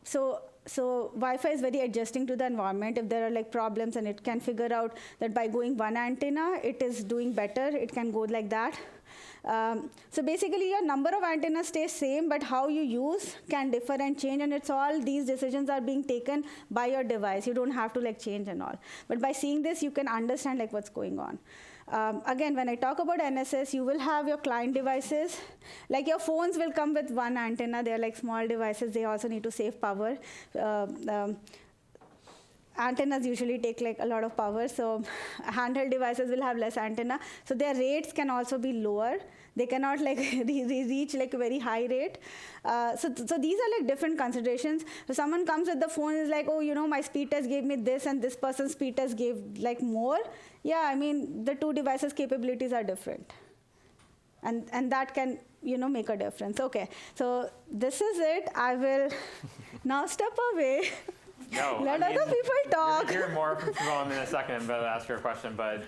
so Wi-Fi is very adjusting to the environment. If there are like problems, and it can figure out that by going one antenna, it is doing better. It can go like that. So basically your number of antennas stays same, but how you use can differ and change, and it's all these decisions are being taken by your device. You don't have to like change and all. But by seeing this, you can understand like what's going on. Again, when I talk about NSS, you will have your client devices. Like your phones will come with one antenna. They're like small devices. They also need to save power. Antennas usually take like a lot of power, so handheld devices will have less antenna. So their rates can also be lower. They cannot like reach like a very high rate. So these are like different considerations. So someone comes with the phone is like, oh, my speed test gave me this, and this person's speed test gave like more. Yeah, I mean the two devices' capabilities are different, and that can make a difference. Okay, so this is it. I will now step away. No, Let other people talk. You're hear more from Shivam in a second, but I'll ask her a question. But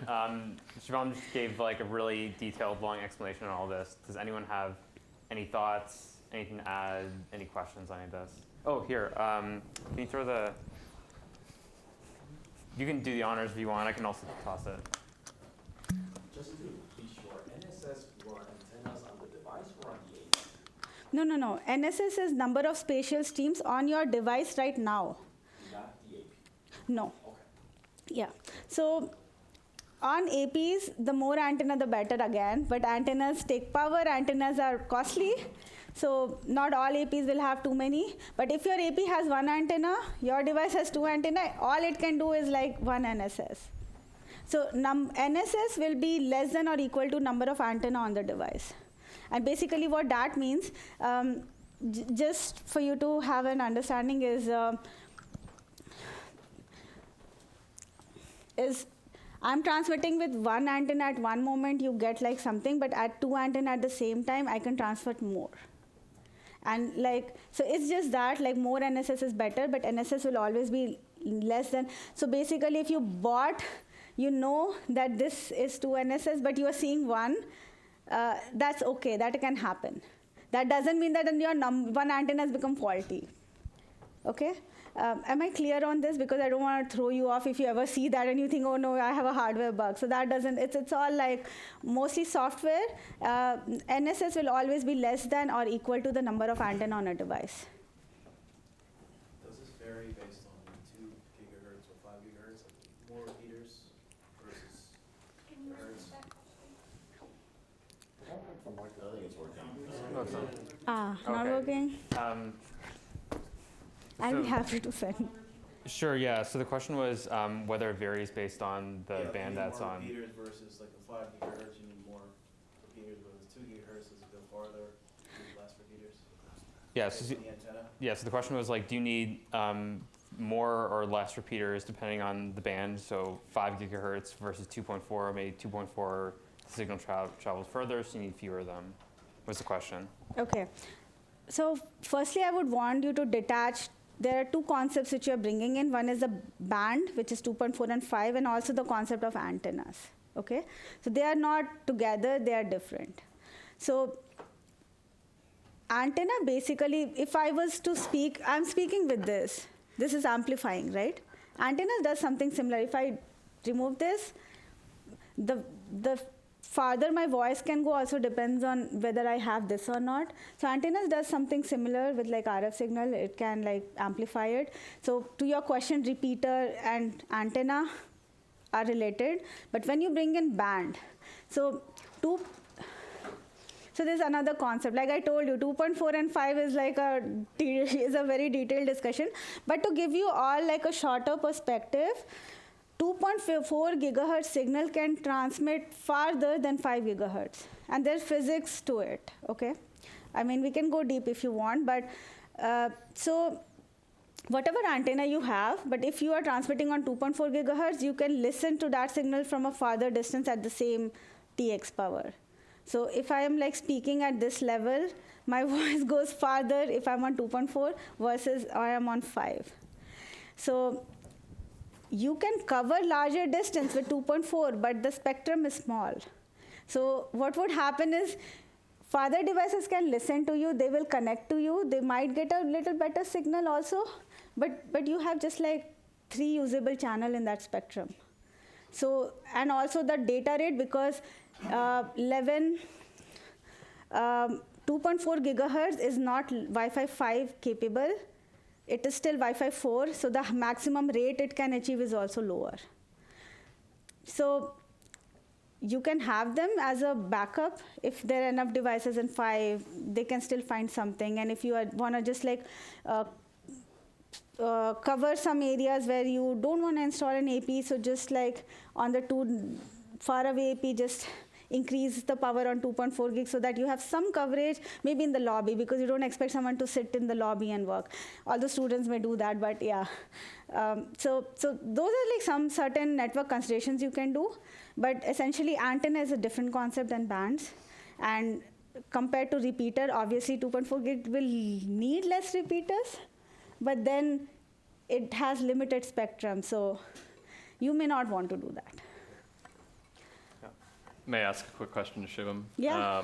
Shivam just gave like a really detailed, long explanation on all this. Does anyone have any thoughts, anything to add, any questions on any of this? Oh, here. Can you throw the? You can do the honors if you want. I can also toss it. Just to be sure, NSS were antennas on the device or on the AP? No. NSS is number of spatial streams on your device right now. Not the AP? No. Okay. Yeah. So on APs, the more antenna, the better again. But antennas take power. Antennas are costly. So not all APs will have too many, but if your AP has one antenna, your device has two antenna, all it can do is like one NSS. So NSS will be less than or equal to number of antenna on the device. And basically what that means, just for you to have an understanding is I'm transmitting with one antenna at one moment, you get like something, but at two antenna at the same time, I can transmit more. And like, so it's just that like more NSS is better, but NSS will always be less than. So basically if you bought, you know that this is 2 NSS, but you are seeing one, that's okay, that can happen. That doesn't mean that your one antenna has become faulty. Okay? Am I clear on this? Because I don't want to throw you off if you ever see that and you think, oh no, I have a hardware bug. So that doesn't, it's all like mostly software. NSS will always be less than or equal to the number of antenna on a device. Does this vary based on 2 gigahertz or 5 gigahertz? Like more repeaters versus hertz? I think it's working. Not Okay. working? I'm So- happy to send. Sure, yeah. So the question was whether it varies based on the Yeah, band you need that's more on. repeaters versus like the 5 gigahertz, you need more repeaters, whereas 2 gigahertz, does it go farther, you need less repeaters? Yeah, Based so, on the antenna? yeah, so the question was like, do you need more or less repeaters depending on the band? So 5 gigahertz versus 2.4, maybe 2.4 signal travels further, so you need fewer of them. What's the question? Okay. So firstly, I would want you to detach. There are two concepts which you are bringing in. One is the band, which is 2.4 and 5, and also the concept of antennas. Okay? So they are not together, they are different. So antenna basically, if I was to speak, I'm speaking with this. This is amplifying, right? Antenna does something similar. If I remove this, the farther my voice can go also depends on whether I have this or not. So antennas does something similar with like RF signal. It can like amplify it. So to your question, repeater and antenna are related. But when you bring in band, so there's another concept. Like I told you, 2.4 and 5 is like is a very detailed discussion. But to give you all like a shorter perspective, 2.4 gigahertz signal can transmit farther than 5 gigahertz. And there's physics to it, okay? I mean, we can go deep if you want, but so whatever antenna you have, but if you are transmitting on 2.4 gigahertz, you can listen to that signal from a farther distance at the same TX power. So if I am like speaking at this level, my voice goes farther if I'm on 2.4 versus I am on 5. So you can cover larger distance with 2.4, but the spectrum is small. So what would happen is farther devices can listen to you, they will connect to you, they might get a little better signal also, but you have just like 3 usable channel in that spectrum. So, and also the data rate, because 2.4 gigahertz is not Wi-Fi 5 capable. It is still Wi-Fi 4, so the maximum rate it can achieve is also lower. So you can have them as a backup. If there are enough devices in 5, they can still find something. And if you want to just like cover some areas where you don't want to install an AP, so just like on the 2 far away AP, just increase the power on 2.4 gigs so that you have some coverage, maybe in the lobby, because you don't expect someone to sit in the lobby and work. Although students may do that, but yeah. So those are like some certain network considerations you can do, but essentially antenna is a different concept than bands. And compared to repeater, obviously 2.4 gig will need less repeaters, but then it has limited spectrum, so you may not want to do that. May I ask a quick question to Shivam? Yeah.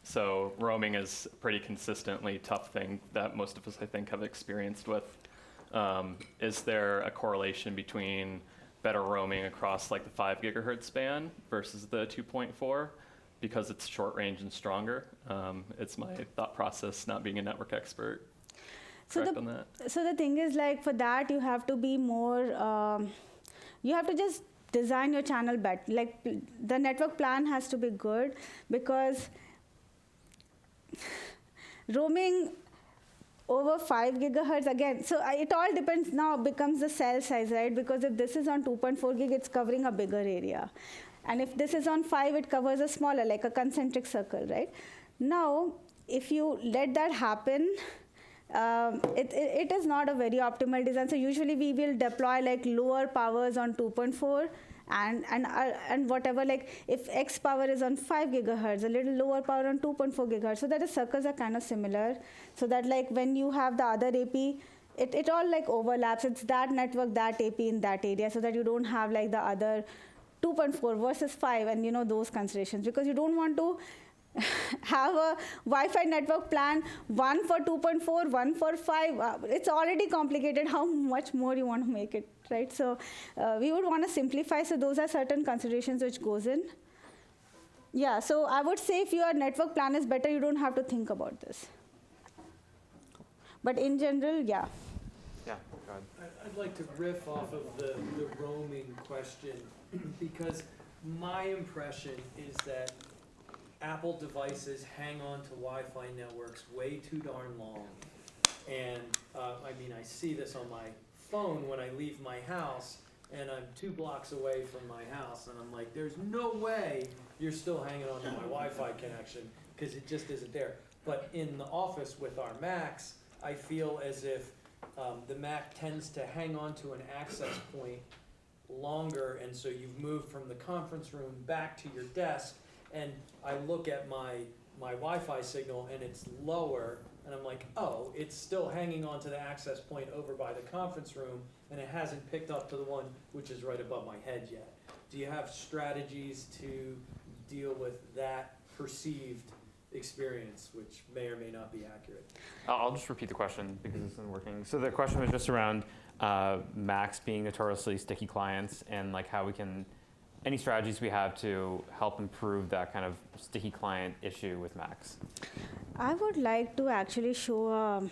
So roaming is a pretty consistently tough thing that most of us, I think, have experienced with. Is there a correlation between better roaming across like the 5 gigahertz band versus the 2.4 because it's short range and stronger? It's my thought process, not being a network expert. Correct on that? So the thing is, like, for that you have to be more, you have to just design your channel better. Like, the network plan has to be good, because roaming over 5 gigahertz again. So it all depends now, becomes the cell size, right? Because if this is on 2.4 gig, it's covering a bigger area. And if this is on 5, it covers a smaller, like a concentric circle, right? Now, if you let that happen, it is not a very optimal design. So usually we will deploy like lower powers on 2.4 and whatever, like if X power is on 5 gigahertz, a little lower power on 2.4 gigahertz, so that the circles are kind of similar, so that like when you have the other AP, it all like overlaps. It's that network, that AP in that area, so that you don't have like the other 2.4 versus 5 and those considerations, because you don't want to have a Wi-Fi network plan, one for 2.4, one for 5. It's already complicated. How much more you want to make it, right? So we would want to simplify. So those are certain considerations which goes in. Yeah, so I would say if your network plan is better, you don't have to think about this. But in general, yeah. Yeah, go ahead. I'd like to riff off of the roaming question, because my impression is that Apple devices hang on to Wi-Fi networks way too darn long. And I mean, I see this on my phone when I leave my house, and I'm 2 blocks away from my house, and I'm like, there's no way you're still hanging on to my Wi-Fi connection, because it just isn't there. But in the office with our Macs, I feel as if the Mac tends to hang on to an access point longer, and so you've moved from the conference room back to your desk, and I look at my Wi-Fi signal and it's lower, and I'm like, oh, it's still hanging on to the access point over by the conference room, and it hasn't picked up to the one which is right above my head yet. Do you have strategies to deal with that perceived experience, which may or may not be accurate? I'll just repeat the question because this isn't working. So the question was just around Macs being notoriously sticky clients, and like how we can, any strategies we have to help improve that kind of sticky client issue with Macs. I would like to actually show,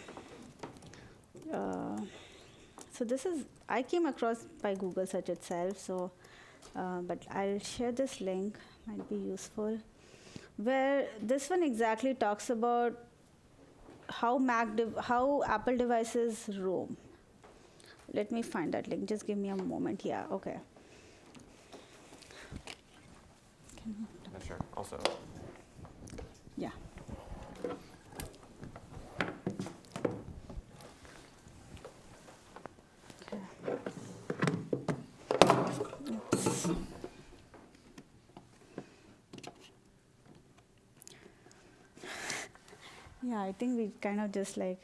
so this is, I came across by Google search itself, so, but I'll share this link, might be useful, where this one exactly talks about how Apple devices roam. Let me find that link, just give me a moment. Yeah, okay. Yeah, sure, also. Yeah. Yeah, I think we kind of just like,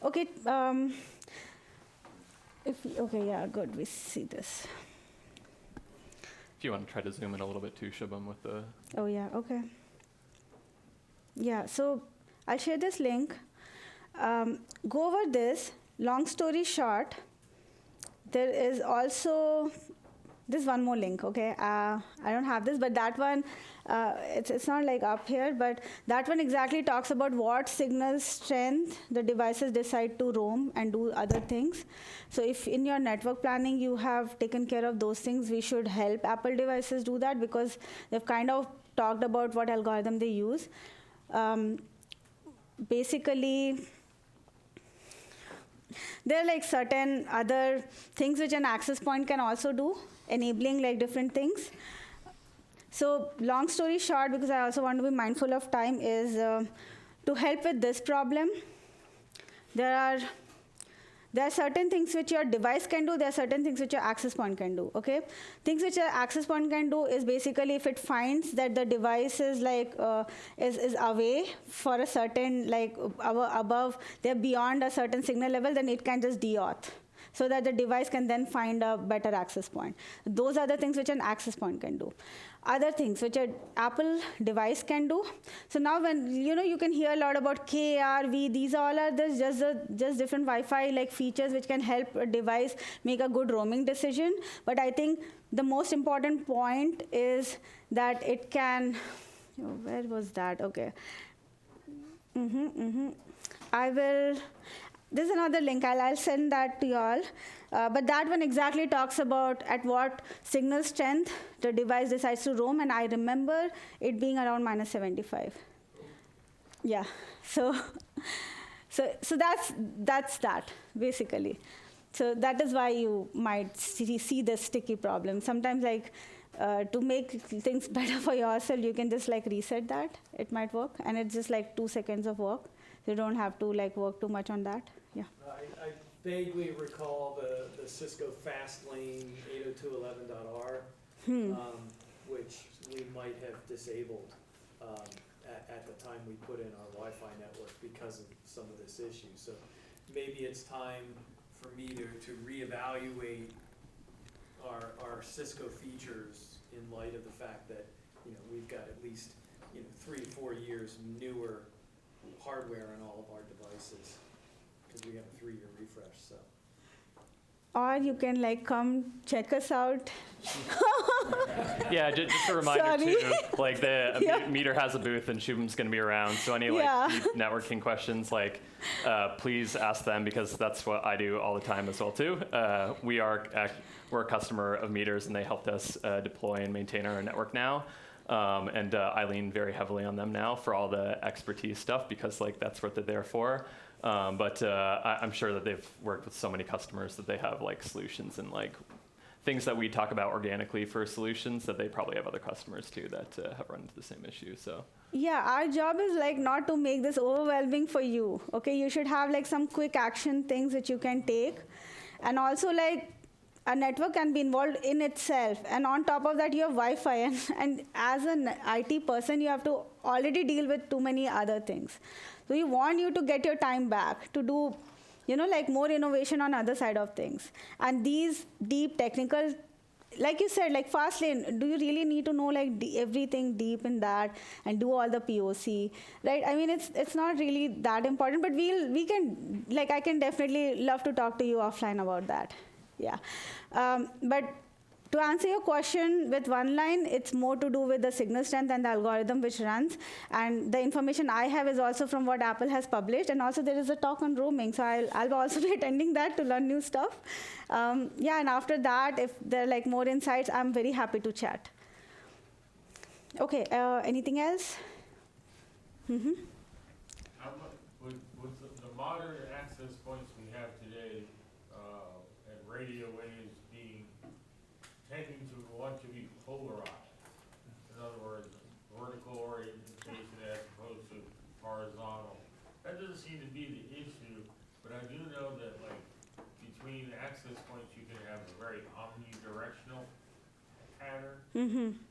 okay, okay, yeah, good, we see this. If you want to try to zoom in a little bit too, Shubham, with the... Oh, yeah, okay. Yeah, so I'll share this link. Go over this. Long story short, there is also this one more link, okay? I don't have this, but that one, it's not like up here, but that one exactly talks about what signal strength the devices decide to roam and do other things. So if in your network planning you have taken care of those things, we should help Apple devices do that, because they've kind of talked about what algorithm they use. Basically, there are like certain other things which an access point can also do, enabling like different things. So long story short, because I also want to be mindful of time, is to help with this problem, there are certain things which your device can do, there are certain things which your access point can do, okay? Things which your access point can do is basically if it finds that the device is like, is away for a certain, like above, they're beyond a certain signal level, then it can just de-auth, so that the device can then find a better access point. Those are the things which an access point can do. Other things which an Apple device can do. So now when, you can hear a lot about KRV, these all are just different Wi-Fi like features which can help a device make a good roaming decision. But I think the most important point is that it can, where was that? Okay. There's another link, I'll send that to you all. But that one exactly talks about at what signal strength the device decides to roam, and I remember it being around -75. Yeah. So, so that's that basically. So that is why you might see this sticky problem. Sometimes, like to make things better for yourself, you can just like reset that. It might work, and it's just like 2 seconds of work. You don't have to like work too much on that. Yeah. I vaguely recall the Cisco Fastlane 802.11.r, which we might have disabled at the time we put in our Wi-Fi network because of some of this issue. So maybe it's time for me to reevaluate our Cisco features in light of the fact that, you know, we've got at least, you know, 3 to 4 years newer hardware on all of our devices, because we have a 3-year refresh, so. Or you can like come check us out. Yeah, just a reminder Sorry. too, like the Yeah. Meter has a booth and Shubham's going to be around. So any like Yeah. deep networking questions, like please ask them, because that's what I do all the time as well too. We're a customer of Meters, and they helped us deploy and maintain our network now. And I lean very heavily on them now for all the expertise stuff, because like that's what they're there for. But I'm sure that they've worked with so many customers that they have like solutions and like things that we talk about organically for solutions that they probably have other customers too that have run into the same issue. So Yeah, our job is like not to make this overwhelming for you. Okay, you should have like some quick action things that you can take, and also like a network can be involved in itself, and on top of that you have Wi-Fi, and as an IT person you have to already deal with too many other things. So we want you to get your time back to do, you know, like more innovation on other side of things. And these deep technical, like you said, like Fastlane, do you really need to know like everything deep in that and do all the POC, right? I mean, it's not really that important, but we can, like, I can definitely love to talk to you offline about that. Yeah. But to answer your question with one line, it's more to do with the signal strength and the algorithm which runs. And the information I have is also from what Apple has published. And also there is a talk on roaming. So I'll also be attending that to learn new stuff. Yeah, and after that, if there are like more insights, I'm very happy to chat. Okay, anything else? Mm-hmm. With the modern access points we have today, and radio waves tending to want to be polarized. In other words, vertical orientation as opposed to horizontal. That doesn't seem to be the issue, but I do know that like between access points you can have a very omnidirectional pattern.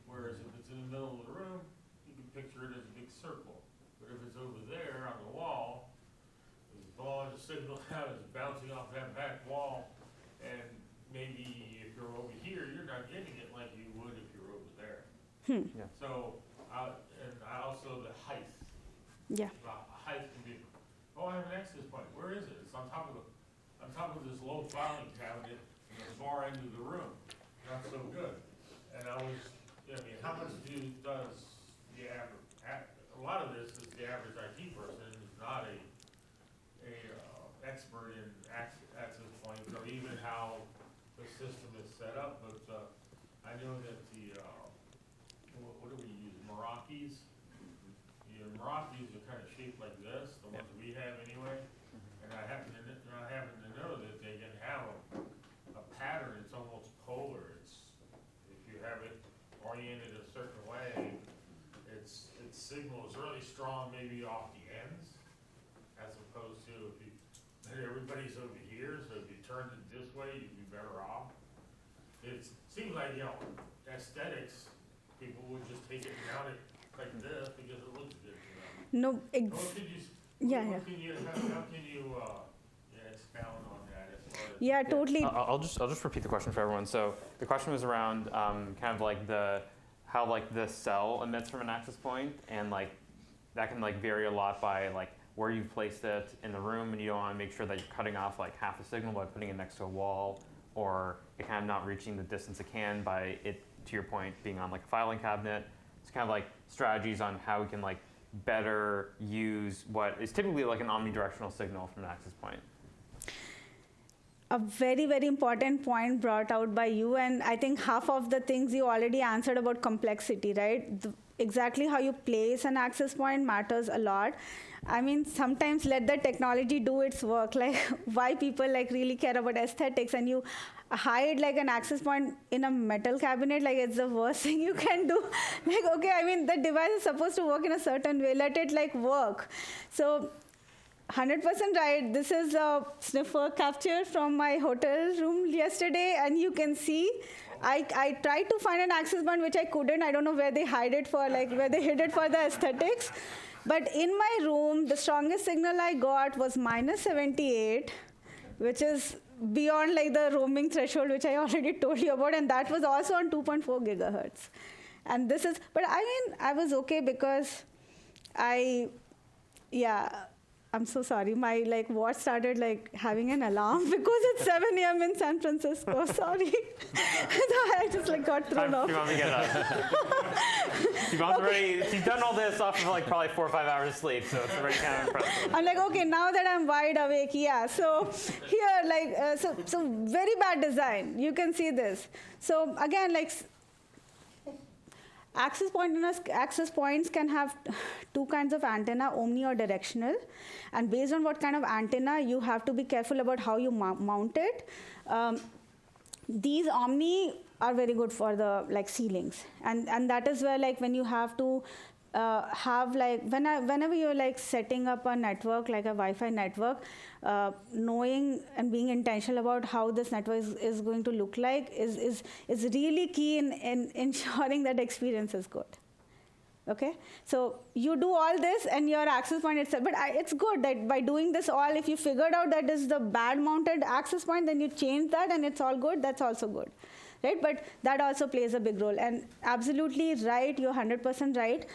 Whereas if it's in the middle of the room, you can picture it as a big circle. But if it's over there on the wall, as long as the signal is bouncing off that back wall, and maybe if you're over here, you're not getting it like you would if you're over there. Yeah. So, and I also the height. Yeah. The height can be, oh, I have an access point. Where is it? It's on top of this low filing cabinet in the far end of the room. Not so good. And I mean, how much does the average? A lot of this is the average IT person who's not a expert in access points or even how the system is set up, but I know that the what do we use? Meraki's. The Meraki's are kind of shaped like this, the ones we have anyway. And I happen to know that they can have a pattern. It's almost polar. If you have it oriented a certain way, its signal is really strong, maybe off the ends, as opposed to if everybody's over here. So if you turned it this way, you'd be better off. It seems like, you know, aesthetics, people would just take it and mount it like this because it looks good to them. No, How can you expound on that as far as? Yeah, totally. I'll just repeat the question for everyone. So the question was around kind of like how like the cell emits from an access point, and like that can like vary a lot by like where you've placed it in the room, and you don't want to make sure that you're cutting off like half the signal by putting it next to a wall, or it kind of not reaching the distance it can by it, to your point, being on like a filing cabinet. It's kind of like strategies on how we can like better use what is typically like an omnidirectional signal from an access point. A very, very important point brought out by you, and I think half of the things you already answered about complexity, right? exactly how you place an access point matters a lot. I mean, sometimes let the technology do its work. Like, why people like really care about aesthetics, and you hide like an access point in a metal cabinet, like it's the worst thing you can do. Like, okay, I mean, the device is supposed to work in a certain way. Let it like work. So 100% right. This is a sniffer capture from my hotel room yesterday, and you can see I tried to find an access point which I couldn't. I don't know where they hide it for, like where they hid it for the aesthetics. But in my room, the strongest signal I got was -78, which is beyond like the roaming threshold, which I already told you about, and that was also on 2.4 gigahertz. And this is, but I mean, I was okay because I'm so sorry. My like watch started like having an alarm because it's 7 a.m. in San Francisco. Sorry. So I just like got thrown off. You want me to get up? She's done all this off of like probably 4 or 5 hours of sleep, so it's already kind of impressive. I'm like, okay, now that I'm wide awake, yeah. So here, like, so very bad design. You can see this. So again, like, access points can have two kinds of antenna, omni or directional. And based on what kind of antenna, you have to be careful about how you mount it. These omni are very good for the like ceilings. And that is where like when you have to have like, whenever you're like setting up a network, like a Wi-Fi network, knowing and being intentional about how this network is going to look like is really key in ensuring that the experience is good. Okay, so you do all this and your access point itself, but it's good that by doing this all, if you figured out that is the bad mounted access point, then you change that and it's all good, that's also good. Right? But that also plays a big role. And absolutely right, you're 100% right.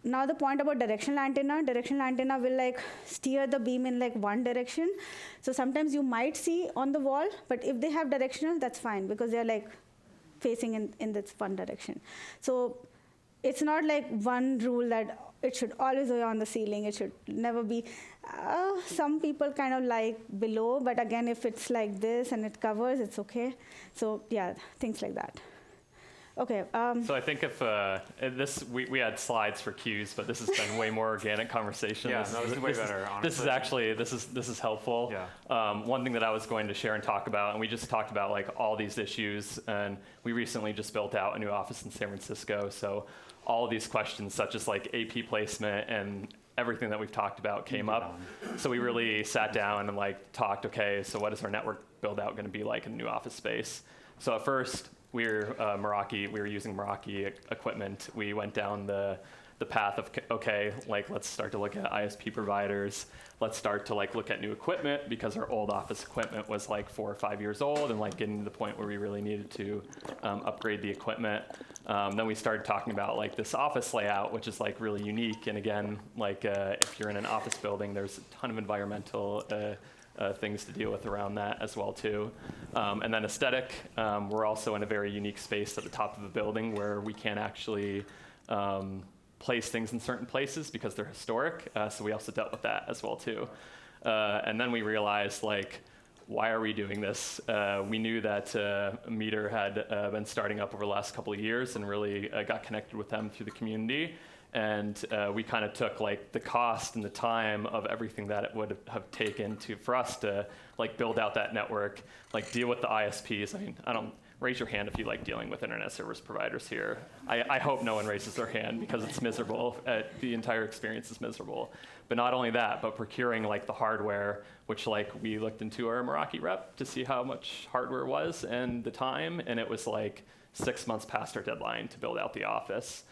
Now the point about directional antenna will like steer the beam in like one direction. So sometimes you might see on the wall, but if they have directional, that's fine because they're like facing in this one direction. So it's not like one rule that it should always be on the ceiling. It should never be. Some people kind of like below, but again, if it's like this and it covers, it's okay. So yeah, things like that. Okay. So I think if we had slides for cues, but this has been way more organic conversation. Yeah, this is way better, honestly. This is actually, this is helpful. Yeah. One thing that I was going to share and talk about, and we just talked about like all these issues, and we recently just built out a new office in San Francisco. So all of these questions, such as like AP placement and everything that we've talked about came up. So we really sat down and like talked, okay, so what is our network build out going to be like in the new office space? So at first, we were using Meraki equipment. We went down the path of, okay, like let's start to look at ISP providers. Let's start to like look at new equipment because our old office equipment was like 4 or 5 years old and like getting to the point where we really needed to upgrade the equipment. Then we started talking about like this office layout, which is like really unique. And again, like if you're in an office building, there's a ton of environmental things to deal with around that as well too. And then aesthetic, we're also in a very unique space at the top of the building where we can't actually place things in certain places because they're historic. So we also dealt with that as well too. And then we realized like, why are we doing this? We knew that Meter had been starting up over the last couple of years and really got connected with them through the community. And we kind of took like the cost and the time of everything that it would have taken for us to like build out that network, like deal with the ISPs. I mean, raise your hand if you like dealing with internet service providers here. I hope no one raises their hand because it's miserable. The entire experience is miserable. But not only that, but procuring like the hardware, which like we looked into our Meraki rep to see how much hardware was and the time, and it was like 6 months past our deadline to build out the office.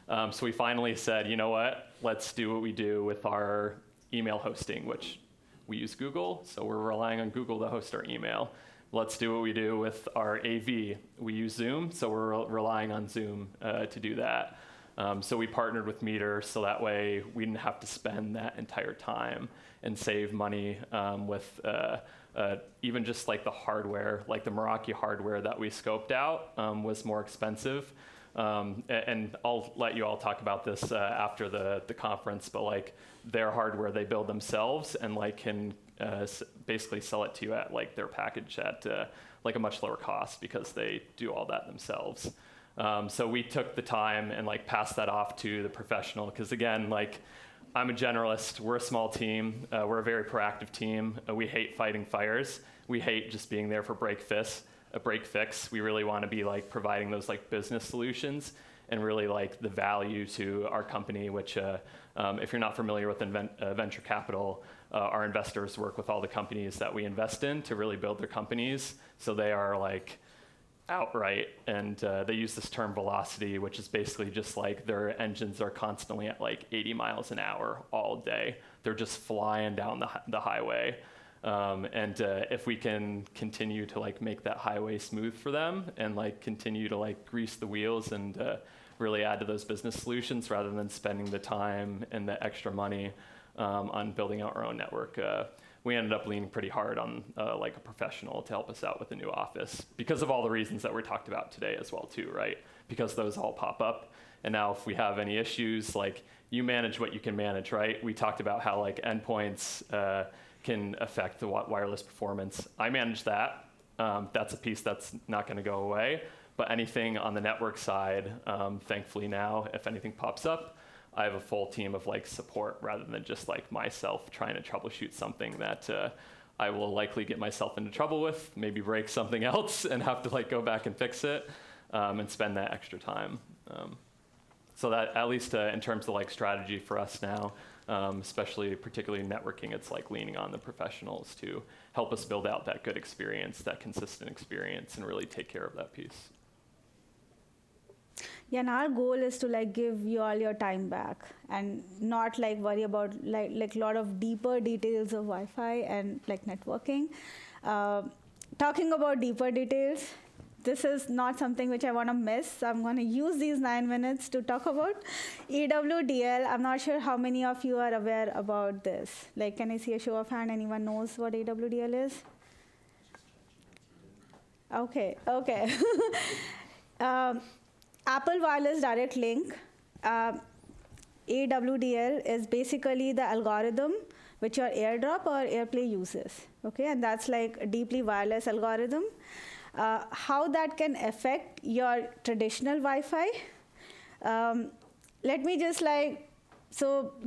So we finally said, you know what, let's do what we do with our email hosting, which we use Google, so we're relying on Google to host our email. Let's do what we do with our AV. We use Zoom, so we're relying on Zoom to do that. So we partnered with Meter, so that way we didn't have to spend that entire time and save money with even just like the hardware, like the Meraki hardware that we scoped out was more expensive. And I'll let you all talk about this after the conference, but like their hardware they build themselves and like can basically sell it to you at like their package at like a much lower cost because they do all that themselves. So we took the time and like passed that off to the professional, because again, like I'm a generalist, we're a small team, we're a very proactive team, we hate fighting fires, we hate just being there for break fix. We really want to be like providing those like business solutions and really like the value to our company, which if you're not familiar with venture capital, our investors work with all the companies that we invest in to really build their companies. So they are like outright, and they use this term velocity, which is basically just like their engines are constantly at like 80 miles an hour all day. They're just flying down the highway. And if we can continue to like make that highway smooth for them and like continue to like grease the wheels and really add to those business solutions rather than spending the time and the extra money on building out our own network, we ended up leaning pretty hard on like a professional to help us out with the new office because of all the reasons that we talked about today as well too, right? Because those all pop up. And now if we have any issues, like you manage what you can manage, right? We talked about how like endpoints can affect the wireless performance. I manage that. That's a piece that's not going to go away. But anything on the network side, thankfully now, if anything pops up, I have a full team of like support rather than just like myself trying to troubleshoot something that I will likely get myself into trouble with, maybe break something else and have to like go back and fix it and spend that extra time. So that at least in terms of like strategy for us now, especially particularly networking, it's like leaning on the professionals to help us build out that good experience, that consistent experience, and really take care of that piece. Yeah, and our goal is to like give you all your time back and not like worry about like a lot of deeper details of Wi-Fi and like networking. Talking about deeper details, this is not something which I want to miss. So I'm going to use these 9 minutes to talk about EWDL. I'm not sure how many of you are aware about this. Like, can I see a show of hand? Anyone knows what EWDL is? Okay. Apple Wireless Direct Link, AWDL, is basically the algorithm which your AirDrop or AirPlay uses, okay? And that's like a deeply wireless algorithm. How that can affect your traditional Wi-Fi, let me just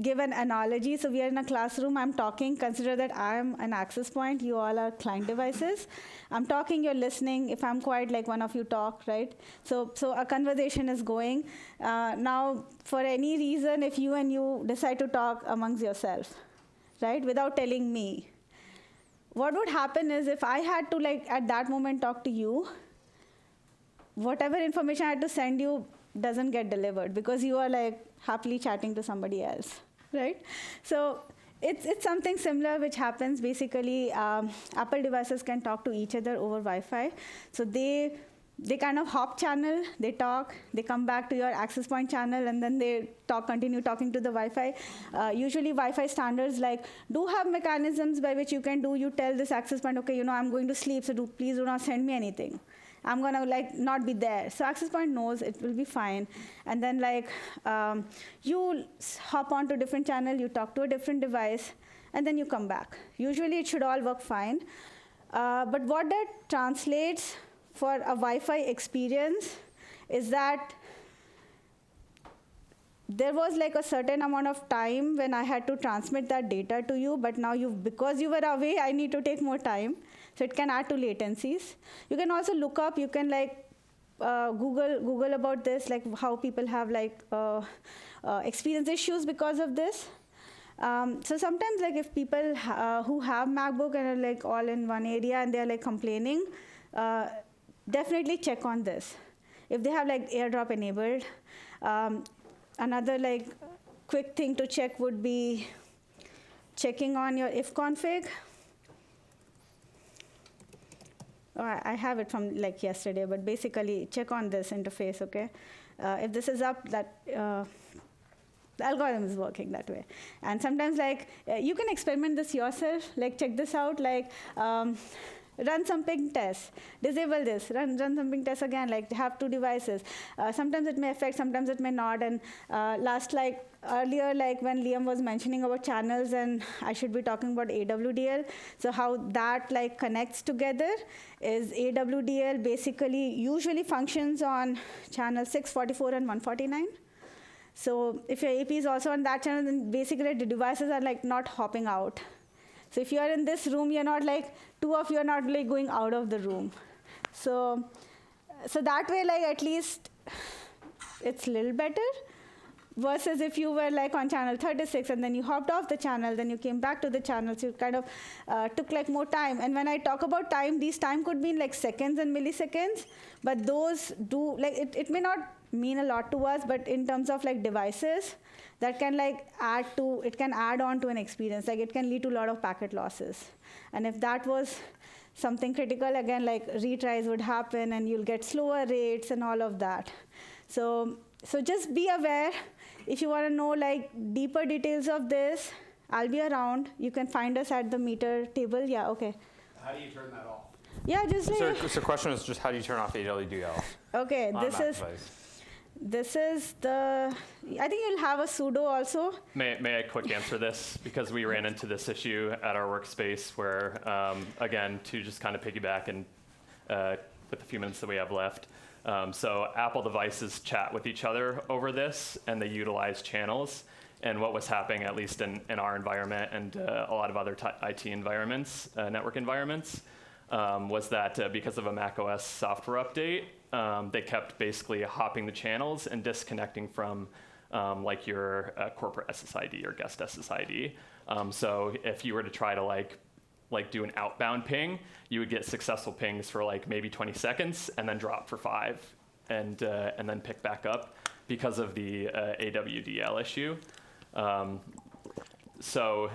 give an analogy. So we are in a classroom, I'm talking, consider that I'm an access point, you all are client devices. I'm talking, you're listening. If I'm quiet, like one of you talk, right? So a conversation is going. Now, for any reason, if you and you decide to talk amongst yourself, right, without telling me, what would happen is if I had to, like, at that moment talk to you, whatever information I had to send you doesn't get delivered because you are, like, happily chatting to somebody else, right? So it's something similar which happens. Basically, Apple devices can talk to each other over Wi-Fi. So they kind of hop channel, they talk, they come back to your access point channel, and then they continue talking to the Wi-Fi. Usually Wi-Fi standards do have mechanisms by which you tell this access point, okay, I'm going to sleep, so please do not send me anything. I'm gonna not be there. So access point knows it will be fine. And then you hop onto a different channel, you talk to a different device, and then you come back. Usually it should all work fine. But what that translates for a Wi-Fi experience is that there was a certain amount of time when I had to transmit that data to you, but now because you were away, I need to take more time. So it can add to latencies. You can also look up, you can Google about this, how people have experience issues because of this. So sometimes if people who have MacBook and are all in one area and they're complaining, definitely check on this. If they have AirDrop enabled, another quick thing to check would be checking on your if config. I have it from yesterday, but basically check on this interface, okay? If this is up, that the algorithm is working that way. And sometimes you can experiment this yourself, check this out, run some ping tests, disable this, run some ping tests again, like have 2 devices. Sometimes it may affect, sometimes it may not. And earlier, like when Liam was mentioning about channels, and I should be talking about AWDL. So how that like connects together is AWDL basically usually functions on channel 644 and 149. So if your AP is also on that channel, then basically the devices are like not hopping out. So if you are in this room, you're not like, 2 of you are not like going out of the room. So that way, like at least it's a little better. Versus if you were like on channel 36 and then you hopped off the channel, then you came back to the channel, so you kind of took like more time. And when I talk about time, these time could be in like seconds and milliseconds, but those do, like it may not mean a lot to us, but in terms of like devices, that can like it can add on to an experience. Like it can lead to a lot of packet losses. And if that was something critical, again, like retries would happen and you'll get slower rates and all of that. So just be aware. If you want to know like deeper details of this, I'll be around. You can find us at the meter table. Yeah, okay. How do you turn that off? Yeah, just like. So the question is just how do you turn off AWDL? Okay, on a Mac device? This is the, I think you'll have a sudo also. May I quick answer this? Because we ran into this issue at our workspace where, again, to just kind of piggyback and with the few minutes that we have left. So Apple devices chat with each other over this, and they utilize channels. And what was happening, at least in our environment and a lot of other IT environments, network environments, was that because of a macOS software update, they kept basically hopping the channels and disconnecting from like your corporate SSID or guest SSID. So if you were to try to like do an outbound ping, you would get successful pings for like maybe 20 seconds and then drop for 5 and then pick back up because of the AWDL issue. So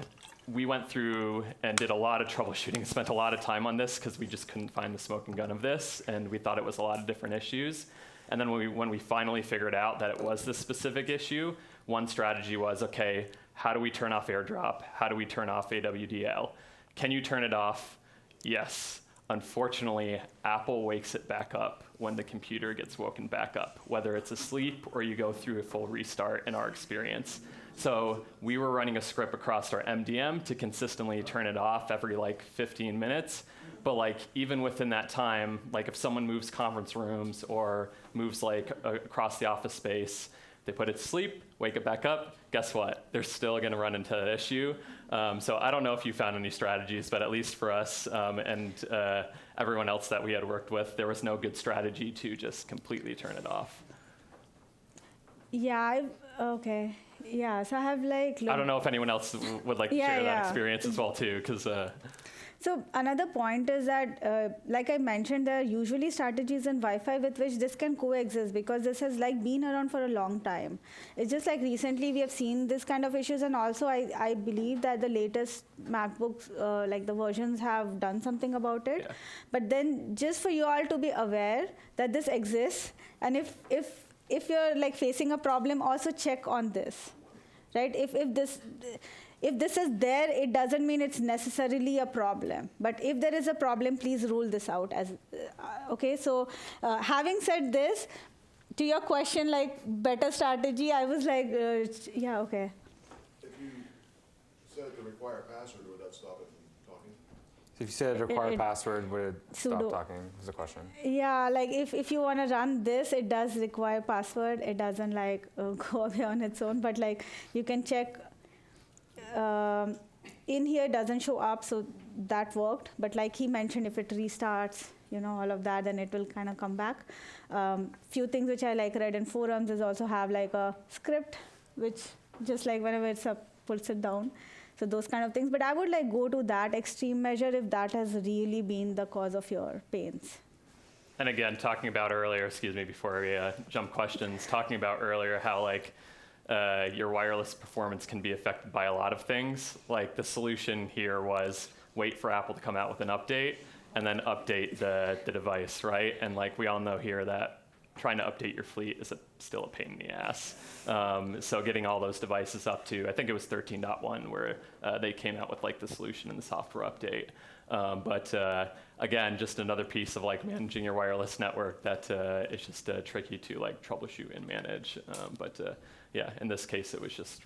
we went through and did a lot of troubleshooting, spent a lot of time on this because we just couldn't find the smoking gun of this, and we thought it was a lot of different issues. And then when we finally figured out that it was this specific issue, one strategy was, okay, how do we turn off AirDrop? How do we turn off AWDL? Can you turn it off? Yes. Unfortunately, Apple wakes it back up when the computer gets woken back up, whether it's asleep or you go through a full restart in our experience. So we were running a script across our MDM to consistently turn it off every like 15 minutes. But like even within that time, like if someone moves conference rooms or moves like across the office space, they put it to sleep, wake it back up, guess what? They're still gonna run into the issue. So I don't know if you found any strategies, but at least for us and everyone else that we had worked with, there was no good strategy to just completely turn it off. Yeah, okay. Yeah, so I have like... I don't know if anyone else would like to share that experience as well too, because... So another point is that, like I mentioned, there are usually strategies in Wi-Fi with which this can coexist because this has like been around for a long time. It's just like recently we have seen this kind of issues, and also I believe that the latest MacBooks, like the versions have done something about it. Yeah. But then just for you all to be aware that this exists, and if you're like facing a problem, also check on this, right? If this is there, it doesn't mean it's necessarily a problem. But if there is a problem, please rule this out. Okay, so having said this, to your question, like better strategy, I was like, yeah, okay. If you said to require a password, would that stop it from talking? So if you said require a password, would it stop talking, is the question. Yeah, like if you want to run this, it does require password. It doesn't like go away on its own, but like you can check. In here doesn't show up, so that worked. But like he mentioned, if it restarts, you know, all of that, then it will kind of come back. Few things which I like read in forums is also have like a script, which just like whenever it's up, pulls it down. So those kind of things. But I would like go to that extreme measure if that has really been the cause of your pains. And again, talking about earlier, excuse me, before we jump questions, talking about earlier how like your wireless performance can be affected by a lot of things. Like the solution here was wait for Apple to come out with an update and then update the device, right? And like we all know here that trying to update your fleet is still a pain in the ass. So getting all those devices up to, I think it was 13.1 where they came out with like the solution in the software update. But again, just another piece of like managing your wireless network that is just tricky to like troubleshoot and manage. Yeah, in this case, it was just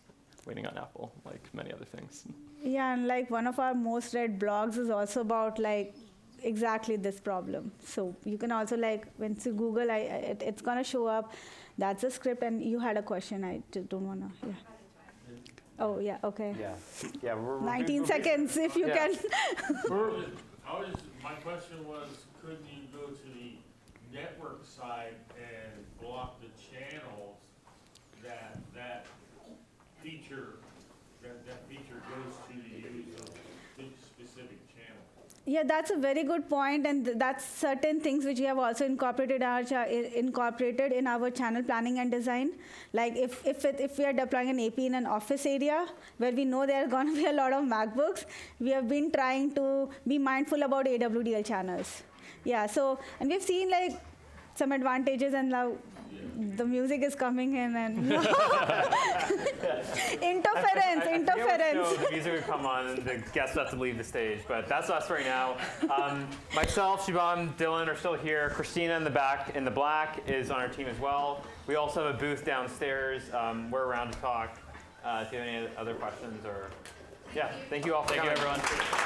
waiting on Apple, like many other things. Yeah, and like one of our most read blogs is also about like exactly this problem. So you can also like, when you Google, it's gonna show up. That's a script, and you had a question. I don't wanna, yeah. Oh, yeah, okay. Yeah. 19 seconds, if you can. My question was, couldn't you go to the network side and block the channels that feature goes to the user of the specific channel? Yeah, that's a very good point, and that's certain things which we have also incorporated in our channel planning and design. Like if we are deploying an AP in an office area where we know there are going to be a lot of MacBooks, we have been trying to be mindful about AWDL channels. Yeah, so, and we've seen like some advantages, and now the music is coming in and interference. I the music would come on and the guests have to leave the stage, but that's us right now. Myself, Shubham, Dylan are still here. Christina in the back in the black is on our team as well. We also have a booth downstairs. We're around to talk. If you have any other questions or, yeah, thank you all for coming. Thank you, everyone.